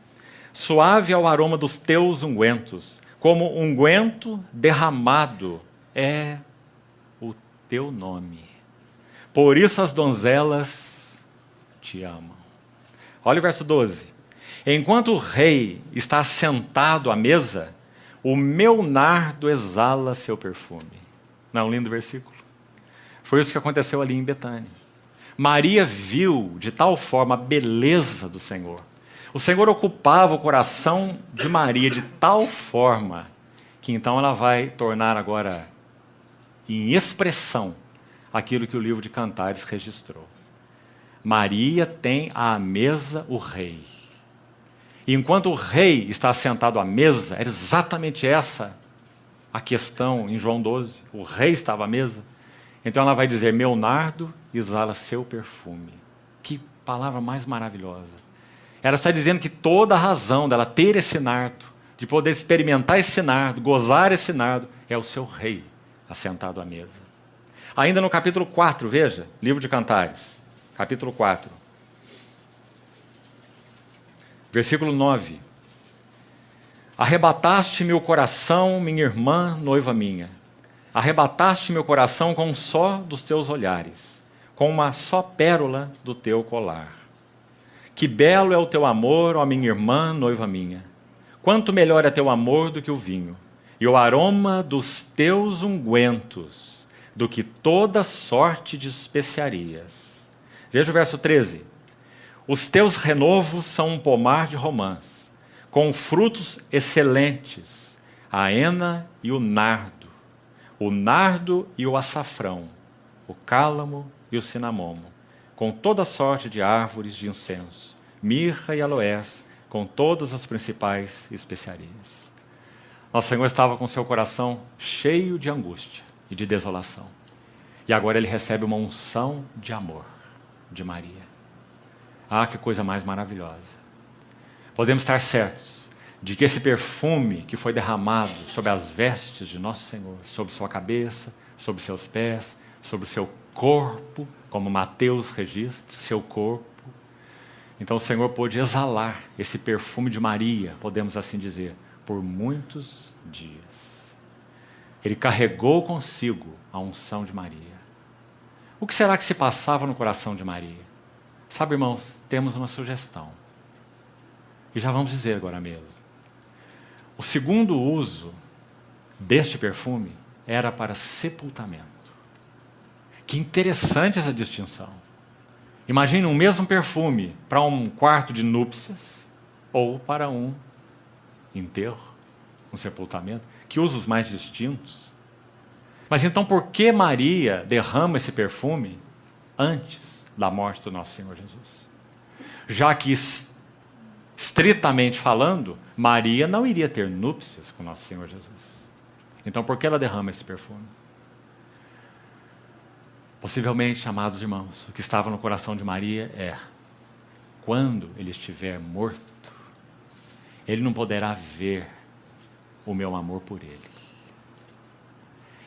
Suave é o aroma dos teus ungüentos, como unguento derramado é o teu nome. Por isso as donzelas te amam. Olha o verso 12. Enquanto o rei está sentado à mesa, o meu nardo exala seu perfume. Não é um lindo versículo? Foi isso que aconteceu ali em Betânia. Maria viu de tal forma a beleza do Senhor. O Senhor ocupava o coração de Maria de tal forma que então ela vai tornar agora em expressão aquilo que o livro de Cantares registrou. Maria tem à mesa o rei. E enquanto o rei está sentado à mesa, era exatamente essa a questão em João 12. O rei estava à mesa. Então ela vai dizer, meu nardo exala seu perfume. Que palavra mais maravilhosa. Ela está dizendo que toda a razão dela ter esse nardo, de poder experimentar esse nardo, gozar esse nardo, é o seu rei assentado à mesa. Ainda no capítulo 4, veja, livro de Cantares, capítulo 4. Versículo 9. Arrebataste-me o coração, minha irmã, noiva minha. Arrebataste meu coração com um só dos teus olhares, com uma só pérola do teu colar. Que belo é o teu amor, ó minha irmã, noiva minha. Quanto melhor é teu amor do que o vinho, e o aroma dos teus ungüentos, do que toda sorte de especiarias. Veja o verso 13. Os teus renovos são um pomar de romãs, com frutos excelentes, a hena e o nardo e o açafrão, o cálamo e o cinamomo, com toda sorte de árvores de incenso, mirra e aloés, com todas as principais especiarias. Nosso Senhor estava com seu coração cheio de angústia e de desolação. E agora ele recebe uma unção de amor de Maria. Ah, que coisa mais maravilhosa. Podemos estar certos de que esse perfume que foi derramado sobre as vestes de Nosso Senhor, sobre sua cabeça, sobre seus pés, sobre o seu corpo, como Mateus registra, seu corpo. Então o Senhor pôde exalar esse perfume de Maria, podemos assim dizer, por muitos dias. Ele carregou consigo a unção de Maria. O que será que se passava no coração de Maria? Sabe, irmãos, temos uma sugestão. E já vamos dizer agora mesmo. O segundo uso deste perfume era para sepultamento. Que interessante essa distinção. Imagine um mesmo perfume para um quarto de núpcias ou para um enterro, um sepultamento. Que usos mais distintos. Mas então por que Maria derrama esse perfume antes da morte do nosso Senhor Jesus? Já que, estritamente falando, Maria não iria ter núpcias com nosso Senhor Jesus. Então por que ela derrama esse perfume? Possivelmente, amados irmãos, o que estava no coração de Maria é: quando ele estiver morto, ele não poderá ver o meu amor por ele.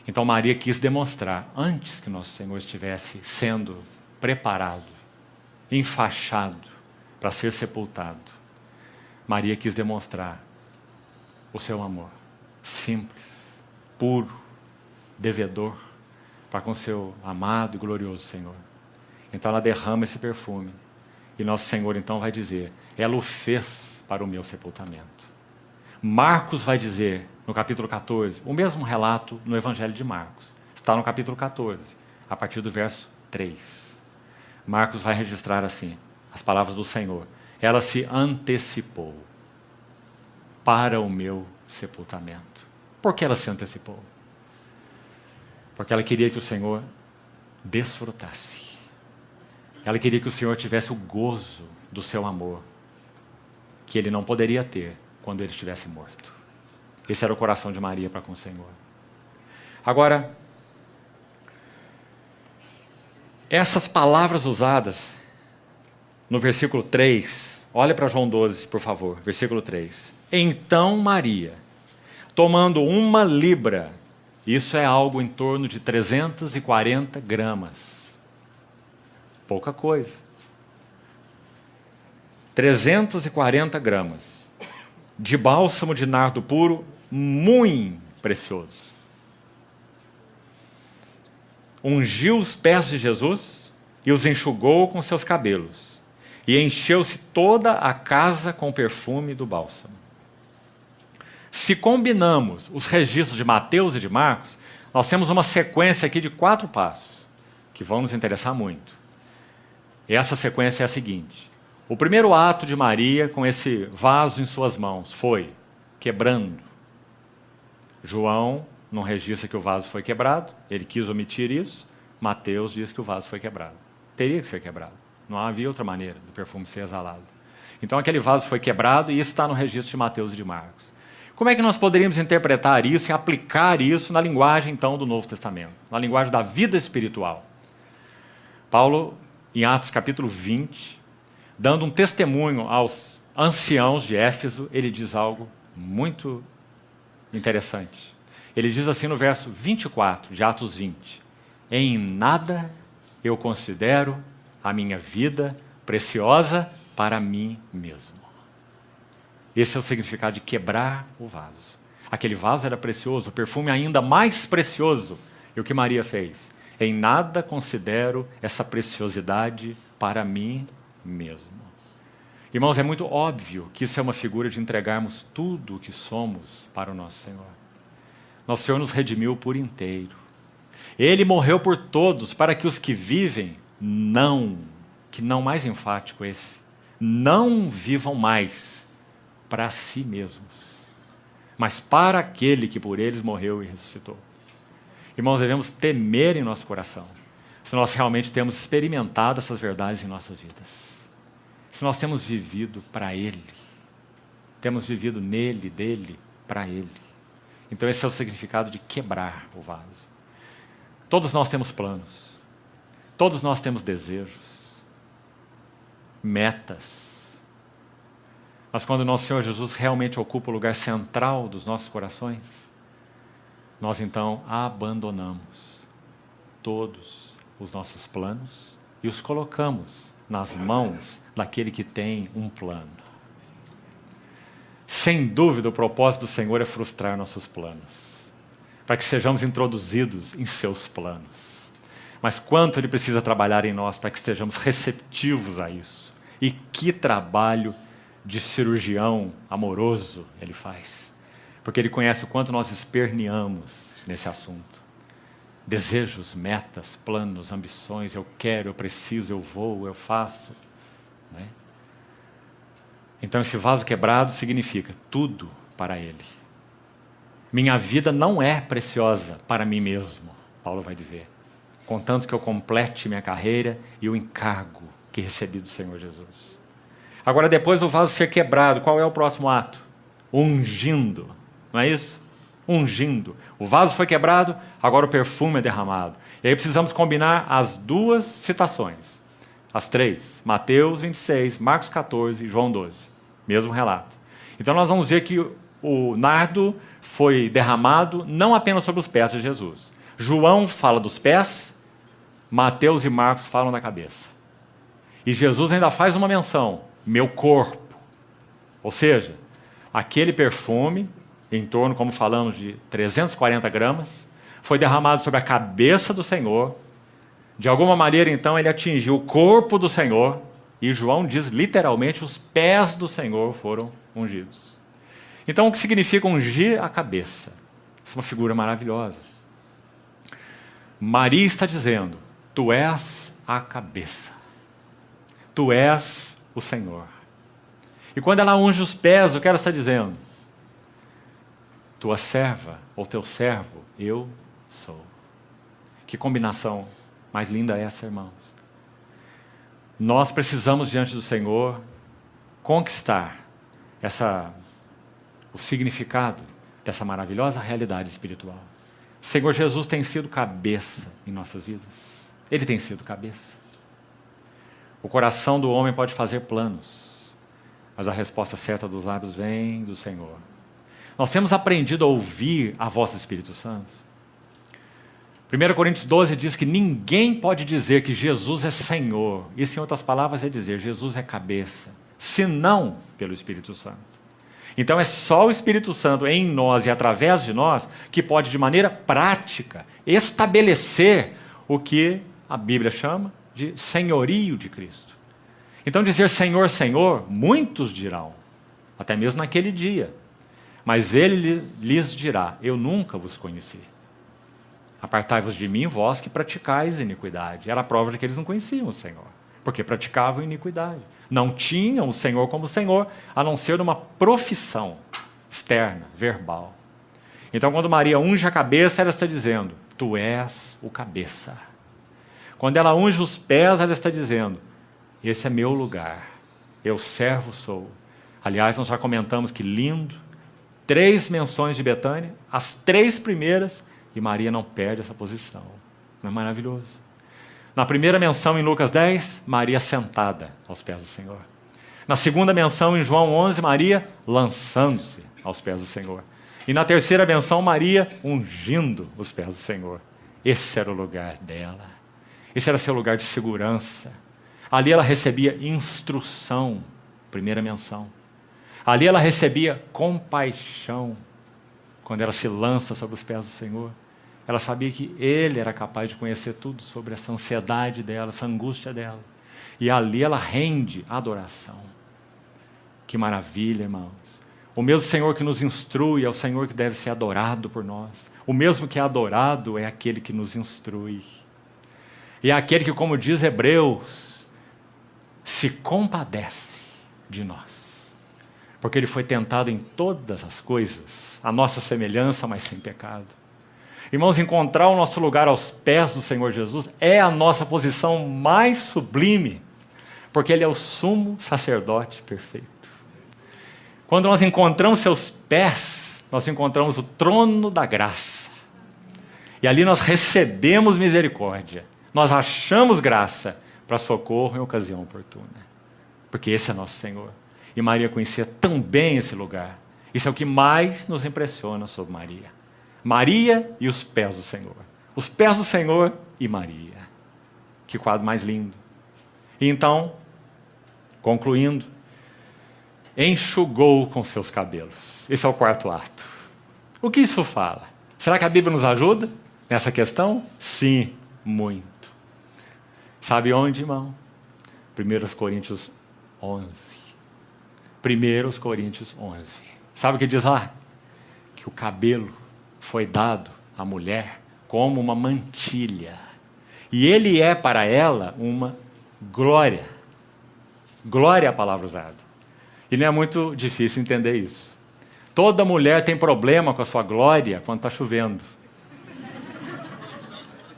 Então Maria quis demonstrar, antes que nosso Senhor estivesse sendo preparado, enfaixado para ser sepultado, Maria quis demonstrar o seu amor simples, puro, devedor, para com seu amado e glorioso Senhor. Então ela derrama esse perfume. E nosso Senhor então vai dizer: ela o fez para o meu sepultamento. Marcos vai dizer, no capítulo 14, o mesmo relato no Evangelho de Marcos. Está no capítulo 14, a partir do verso 3. Marcos vai registrar assim, as palavras do Senhor: ela se antecipou para o meu sepultamento. Por que ela se antecipou? Porque ela queria que o Senhor desfrutasse. Ela queria que o Senhor tivesse o gozo do seu amor, que ele não poderia ter quando ele estivesse morto. Esse era o coração de Maria para com o Senhor. Agora, essas palavras usadas no versículo 3, olha para João 12, por favor, versículo 3. Então Maria, tomando uma libra, isso é algo em torno de 340 gramas. Pouca coisa. 340 gramas de bálsamo de nardo puro, muito precioso. Ungiu os pés de Jesus e os enxugou com seus cabelos. E encheu-se toda a casa com o perfume do bálsamo. Se combinamos os registros de Mateus e de Marcos, nós temos uma sequência aqui de 4 passos, que vão nos interessar muito. E essa sequência é a seguinte: o primeiro ato de Maria com esse vaso em suas mãos foi quebrando. João não registra que o vaso foi quebrado, ele quis omitir isso. Mateus diz que o vaso foi quebrado. Teria que ser quebrado, não havia outra maneira do perfume ser exalado. Então aquele vaso foi quebrado e isso está no registro de Mateus e de Marcos. Como é que nós poderíamos interpretar isso e aplicar isso na linguagem, então, do Novo Testamento? Na linguagem da vida espiritual. Paulo, em Atos capítulo 20, dando um testemunho aos anciãos de Éfeso, ele diz algo muito interessante. Ele diz assim no verso 24 de Atos 20: em nada eu considero a minha vida preciosa para mim mesmo. Esse é o significado de quebrar o vaso. Aquele vaso era precioso, o perfume ainda mais precioso. E o que Maria fez? Em nada considero essa preciosidade para mim mesmo. Irmãos, é muito óbvio que isso é uma figura de entregarmos tudo o que somos para o nosso Senhor. Nosso Senhor nos redimiu por inteiro. Ele morreu por todos, para que os que vivem que não mais enfático esse, não vivam mais para si mesmos, mas para aquele que por eles morreu e ressuscitou. Irmãos, devemos temer em nosso coração, se nós realmente temos experimentado essas verdades em nossas vidas. Se nós temos vivido para Ele, temos vivido nele, dele, para Ele. Então esse é o significado de quebrar o vaso. Todos nós temos planos, todos nós temos desejos, metas. Mas quando nosso Senhor Jesus realmente ocupa o lugar central dos nossos corações, nós então abandonamos todos os nossos planos e os colocamos nas mãos daquele que tem um plano. Sem dúvida, o propósito do Senhor é frustrar nossos planos, para que sejamos introduzidos em seus planos. Mas quanto Ele precisa trabalhar em nós para que estejamos receptivos a isso. E que trabalho de cirurgião amoroso ele faz, porque ele conhece o quanto nós esperneamos nesse assunto. Desejos, metas, planos, ambições, eu quero, eu preciso, eu vou, eu faço. Né? Então esse vaso quebrado significa tudo para ele. Minha vida não é preciosa para mim mesmo, Paulo vai dizer, contanto que eu complete minha carreira e o encargo que recebi do Senhor Jesus. Agora, depois do vaso ser quebrado, qual é o próximo ato? Ungindo, não é isso? Ungindo. O vaso foi quebrado, agora o perfume é derramado. E aí precisamos combinar as duas citações, as três, Mateus 26, Marcos 14 e João 12, mesmo relato. Então nós vamos ver que o nardo foi derramado não apenas sobre os pés de Jesus. João fala dos pés, Mateus e Marcos falam da cabeça. E Jesus ainda faz uma menção, meu corpo. Ou seja, aquele perfume, em torno, como falamos, de 340 gramas, foi derramado sobre a cabeça do Senhor. De alguma maneira, então, ele atingiu o corpo do Senhor. E João diz, literalmente, os pés do Senhor foram ungidos. Então, o que significa ungir a cabeça? Isso é uma figura maravilhosa. Maria está dizendo, tu és a cabeça. Tu és o Senhor. E quando ela unge os pés, o que ela está dizendo? Tua serva, ou teu servo, eu sou. Que combinação mais linda é essa, irmãos? Nós precisamos, diante do Senhor, conquistar o significado dessa maravilhosa realidade espiritual. Senhor Jesus tem sido cabeça em nossas vidas. Ele tem sido cabeça. O coração do homem pode fazer planos, mas a resposta certa dos lábios vem do Senhor. Nós temos aprendido a ouvir a voz do Espírito Santo. 1 Coríntios 12 diz que ninguém pode dizer que Jesus é Senhor. Isso, em outras palavras, é dizer Jesus é cabeça, senão pelo Espírito Santo. Então é só o Espírito Santo em nós e através de nós que pode, de maneira prática, estabelecer o que a Bíblia chama de senhorio de Cristo. Então dizer Senhor, Senhor, muitos dirão, até mesmo naquele dia. Mas ele lhes dirá, eu nunca vos conheci. Apartai-vos de mim, vós que praticais iniquidade. Era a prova de que eles não conheciam o Senhor, porque praticavam iniquidade. Não tinham o Senhor como Senhor, a não ser uma profissão externa, verbal. Então, quando Maria unge a cabeça, ela está dizendo, tu és o cabeça. Quando ela unge os pés, ela está dizendo, esse é meu lugar, eu servo sou. Aliás, nós já comentamos que lindo, 3 menções de Betânia, as 3 primeiras, e Maria não perde essa posição. Não é maravilhoso? Na primeira menção em Lucas 10, Maria sentada aos pés do Senhor. Na segunda menção em João 11, Maria lançando-se aos pés do Senhor. E na terceira menção, Maria ungindo os pés do Senhor. Esse era o lugar dela. Esse era seu lugar de segurança. Ali ela recebia instrução, primeira menção. Ali ela recebia compaixão, quando ela se lança sobre os pés do Senhor. Ela sabia que Ele era capaz de conhecer tudo sobre essa ansiedade dela, essa angústia dela. E ali ela rende adoração. Que maravilha, irmãos. O mesmo Senhor que nos instrui é o Senhor que deve ser adorado por nós. O mesmo que é adorado é aquele que nos instrui. E é aquele que, como diz Hebreus, se compadece de nós. Porque Ele foi tentado em todas as coisas, a nossa semelhança, mas sem pecado. Irmãos, encontrar o nosso lugar aos pés do Senhor Jesus é a nossa posição mais sublime, porque Ele é o sumo sacerdote perfeito. Quando nós encontramos seus pés, nós encontramos o trono da graça. E ali nós recebemos misericórdia, nós achamos graça para socorro em ocasião oportuna, porque esse é nosso Senhor. E Maria conhecia tão bem esse lugar. Isso é o que mais nos impressiona sobre Maria. Maria e os pés do Senhor. Os pés do Senhor e Maria. Que quadro mais lindo. E então, concluindo, enxugou com seus cabelos. Esse é o quarto ato. O que isso fala? Será que a Bíblia nos ajuda nessa questão? Sim, muito. Sabe onde, irmão? 1 Coríntios 11. 1 Coríntios 11. Sabe o que diz lá? Que o cabelo foi dado à mulher como uma mantilha. E ele é para ela uma glória. Glória é a palavra usada. E não é muito difícil entender isso. Toda mulher tem problema com a sua glória quando está chovendo.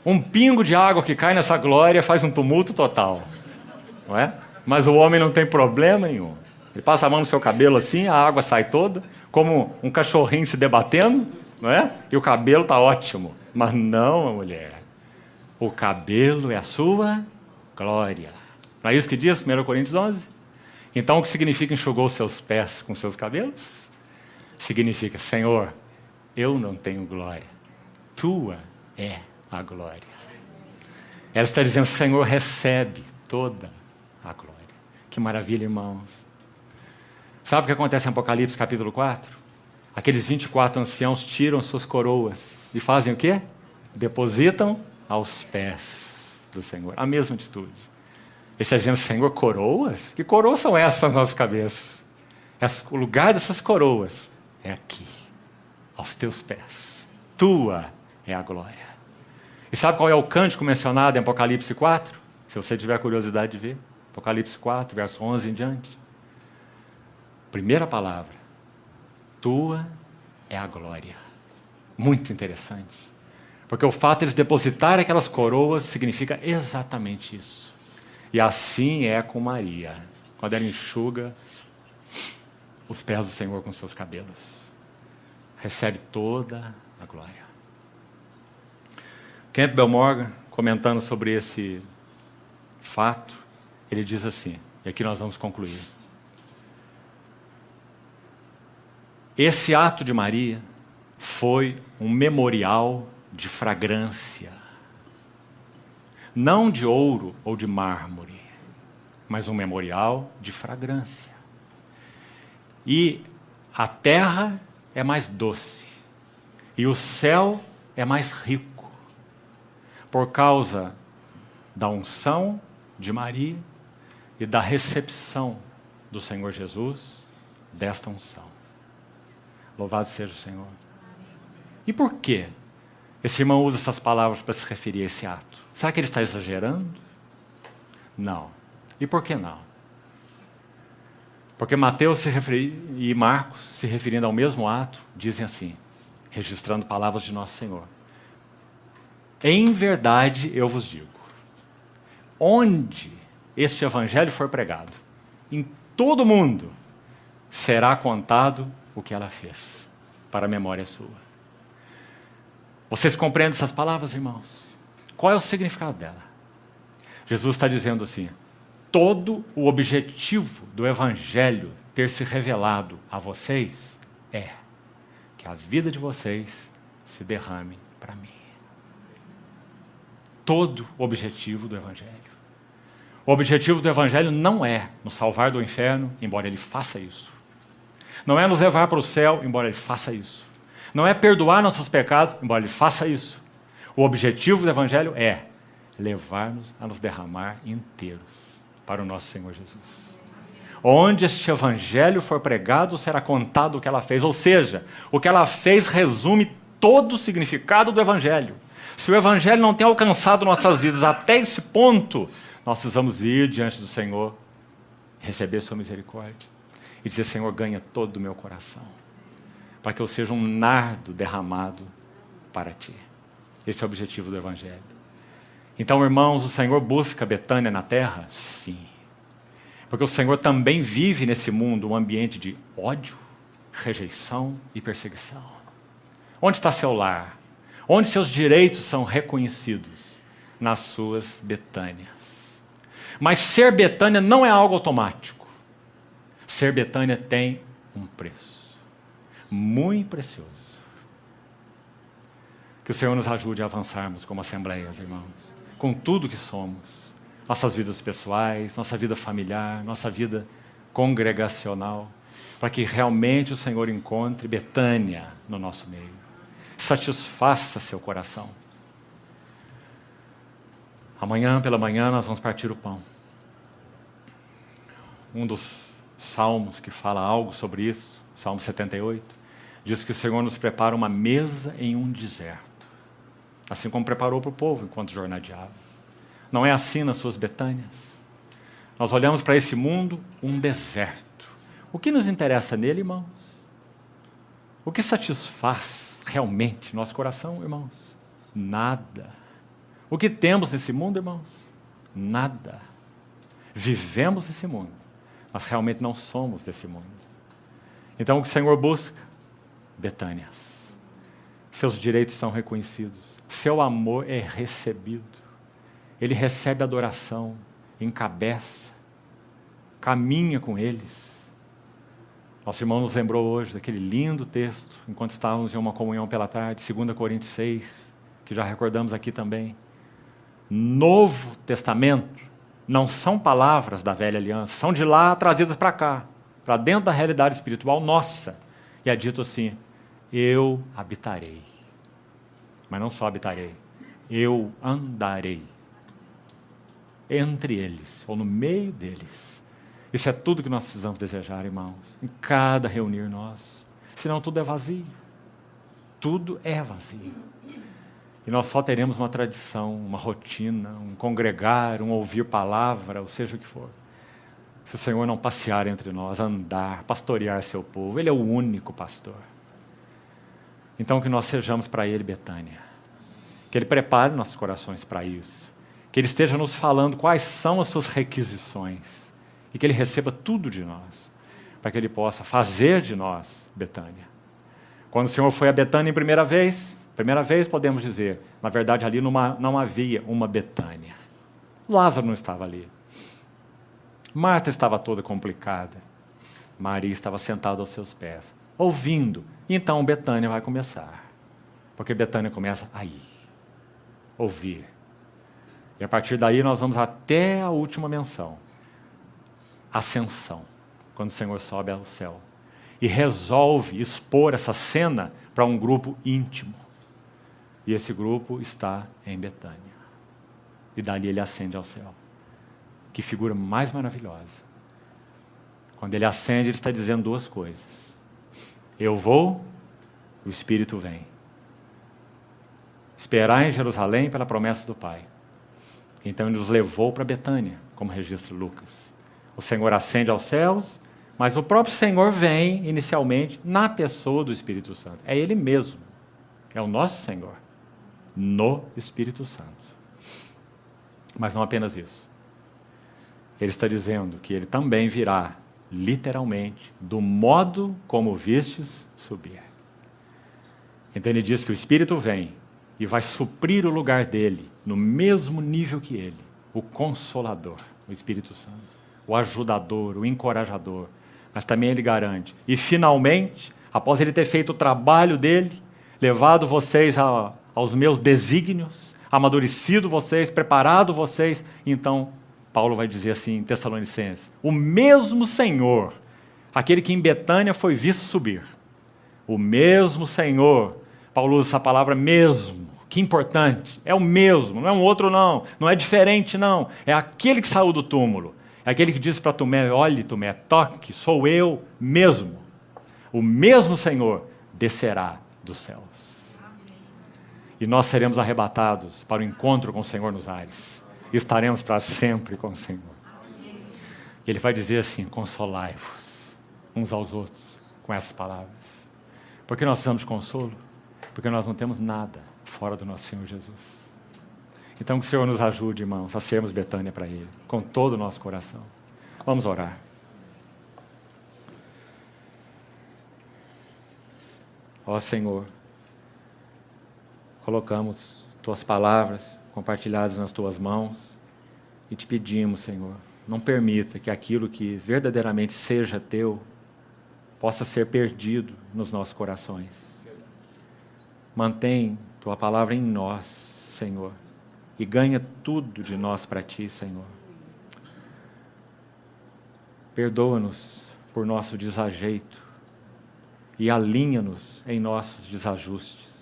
Um pingo de água que cai nessa glória faz um tumulto total. Não é? Mas o homem não tem problema nenhum. Ele passa a mão no seu cabelo assim, a água sai toda, como um cachorrinho se debatendo, não é? E o cabelo está ótimo. Mas não a mulher. O cabelo é a sua glória. Não é isso que diz 1 Coríntios 11? Então o que significa enxugou os seus pés com seus cabelos? Significa, Senhor, eu não tenho glória. Tua é a glória. Ela está dizendo, Senhor, recebe toda a glória. Que maravilha, irmãos. Sabe o que acontece em Apocalipse capítulo 4? Aqueles 24 anciãos tiram suas coroas e fazem o quê? Depositam aos pés do Senhor. A mesma atitude. Ele está dizendo, Senhor, coroas? Que coroas são essas nas nossas cabeças? O lugar dessas coroas é aqui, aos teus pés. Tua é a glória. E sabe qual é o cântico mencionado em Apocalipse 4? Se você tiver curiosidade de ver. Apocalipse 4, verso 11 em diante. Primeira palavra. Tua é a glória. Muito interessante. Porque o fato de eles depositarem aquelas coroas significa exatamente isso. E assim é com Maria, quando ela enxuga os pés do Senhor com seus cabelos. Recebe toda a glória. Campbell Morgan, comentando sobre esse fato, ele diz assim, e aqui nós vamos concluir. Esse ato de Maria foi um memorial de fragrância. Não de ouro ou de mármore, mas um memorial de fragrância. E a terra é mais doce, e o céu é mais rico, por causa da unção de Maria e da recepção do Senhor Jesus desta unção. Louvado seja o Senhor. E por quê? Esse irmão usa essas palavras para se referir a esse ato. Será que ele está exagerando? Não. E por que não? Porque Mateus e Marcos, se referindo ao mesmo ato, dizem assim, registrando palavras de Nosso Senhor. Em verdade eu vos digo, onde este evangelho for pregado, em todo o mundo, será contado o que ela fez, para a memória sua. Vocês compreendem essas palavras, irmãos? Qual é o significado dela? Jesus está dizendo assim, todo o objetivo do evangelho ter se revelado a vocês é que a vida de vocês se derrame para mim. Todo o objetivo do evangelho. O objetivo do evangelho não é nos salvar do inferno, embora ele faça isso. Não é nos levar para o céu, embora ele faça isso. Não é perdoar nossos pecados, embora ele faça isso. O objetivo do evangelho é levar-nos a nos derramar inteiros para o nosso Senhor Jesus. Onde este evangelho for pregado, será contado o que ela fez. Ou seja, o que ela fez resume todo o significado do evangelho. Se o evangelho não tem alcançado nossas vidas até esse ponto, nós precisamos ir diante do Senhor, receber sua misericórdia e dizer, Senhor, ganha todo o meu coração, para que eu seja um nardo derramado para Ti. Esse é o objetivo do evangelho. Então, irmãos, o Senhor busca Betânia na terra? Sim. Porque o Senhor também vive nesse mundo um ambiente de ódio, rejeição e perseguição. Onde está seu lar? Onde seus direitos são reconhecidos? Nas suas Betânias. Mas ser Betânia não é algo automático. Ser Betânia tem um preço muito precioso. Que o Senhor nos ajude a avançarmos como assembleias, irmãos, com tudo que somos, nossas vidas pessoais, nossa vida familiar, nossa vida congregacional, para que realmente o Senhor encontre Betânia no nosso meio, satisfaça seu coração. Amanhã pela manhã nós vamos partir o pão. Um dos salmos que fala algo sobre isso, Salmo 78, diz que o Senhor nos prepara uma mesa em um deserto, assim como preparou para o povo enquanto jornadeava. Não é assim nas suas Betânias? Nós olhamos para esse mundo, um deserto. O que nos interessa nele, irmãos? O que satisfaz realmente nosso coração, irmãos? Nada. O que temos nesse mundo, irmãos? Nada. Vivemos esse mundo, mas realmente não somos desse mundo. Então o que o Senhor busca? Betânias. Seus direitos são reconhecidos. Seu amor é recebido. Ele recebe adoração, encabeça, caminha com eles. Nosso irmão nos lembrou hoje daquele lindo texto, enquanto estávamos em uma comunhão pela tarde, 2 Coríntios 6, que já recordamos aqui também. Novo Testamento não são palavras da velha aliança, são de lá trazidas para cá, para dentro da realidade espiritual nossa. E é dito assim, eu habitarei. Mas não só habitarei, eu andarei entre eles, ou no meio deles. Isso é tudo que nós precisamos desejar, irmãos, em cada reunir nosso. Senão tudo é vazio. Tudo é vazio. E nós só teremos uma tradição, uma rotina, um congregar, um ouvir palavra, ou seja o que for. Se o Senhor não passear entre nós, andar, pastorear seu povo, Ele é o único pastor. Então que nós sejamos para Ele Betânia. Que Ele prepare nossos corações para isso. Que Ele esteja nos falando quais são as suas requisições. E que Ele receba tudo de nós. Para que Ele possa fazer de nós Betânia. Quando o Senhor foi a Betânia em primeira vez podemos dizer, na verdade ali não havia uma Betânia. Lázaro não estava ali. Marta estava toda complicada. Maria estava sentada aos seus pés, ouvindo. Então Betânia vai começar. Porque Betânia começa aí. Ouvir. E a partir daí nós vamos até a última menção. Ascensão. Quando o Senhor sobe ao céu. E resolve expor essa cena para um grupo íntimo. E esse grupo está em Betânia. E dali ele ascende ao céu. Que figura mais maravilhosa. Quando ele ascende, ele está dizendo duas coisas. Eu vou, o Espírito vem. Esperar em Jerusalém pela promessa do Pai. Então ele nos levou para Betânia, como registra Lucas. O Senhor ascende aos céus, mas o próprio Senhor vem, inicialmente, na pessoa do Espírito Santo. É Ele mesmo. É o nosso Senhor. No Espírito Santo. Mas não apenas isso. Ele está dizendo que Ele também virá, literalmente, do modo como vistes subir. Então Ele diz que o Espírito vem e vai suprir o lugar dele, no mesmo nível que Ele. O Consolador, o Espírito Santo. O ajudador, o encorajador. Mas também Ele garante. E finalmente, após Ele ter feito o trabalho dele, levado vocês aos meus desígnios, amadurecido vocês, preparado vocês, então Paulo vai dizer assim em Tessalonicenses, o mesmo Senhor, aquele que em Betânia foi visto subir, o mesmo Senhor, Paulo usa essa palavra mesmo, que importante, é o mesmo, não é um outro não é diferente não, é aquele que saiu do túmulo, é aquele que disse para Tomé, olhe Tomé, toque, sou eu mesmo, o mesmo Senhor descerá dos céus. E nós seremos arrebatados para o encontro com o Senhor nos ares. Estaremos para sempre com o Senhor. E Ele vai dizer assim, consolai-vos uns aos outros com essas palavras. Por que nós precisamos de consolo? Porque nós não temos nada fora do nosso Senhor Jesus. Então que o Senhor nos ajude, irmãos, a sermos Betânia para Ele, com todo o nosso coração. Vamos orar. Ó Senhor, colocamos Tuas palavras compartilhadas nas Tuas mãos e Te pedimos, Senhor, não permita que aquilo que verdadeiramente seja Teu possa ser perdido nos nossos corações. Mantém Tua palavra em nós, Senhor, e ganha tudo de nós para Ti, Senhor. Perdoa-nos por nosso desajeito e alinha-nos em nossos desajustes.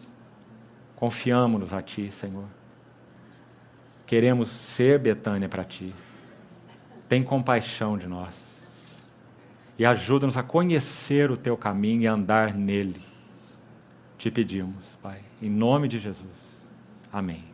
Confiamo-nos a Ti, Senhor. Queremos ser Betânia para Ti. Tem compaixão de nós. e ajuda-nos a conhecer o Teu caminho e a andar nele. Te pedimos, Pai, em nome de Jesus. Amém.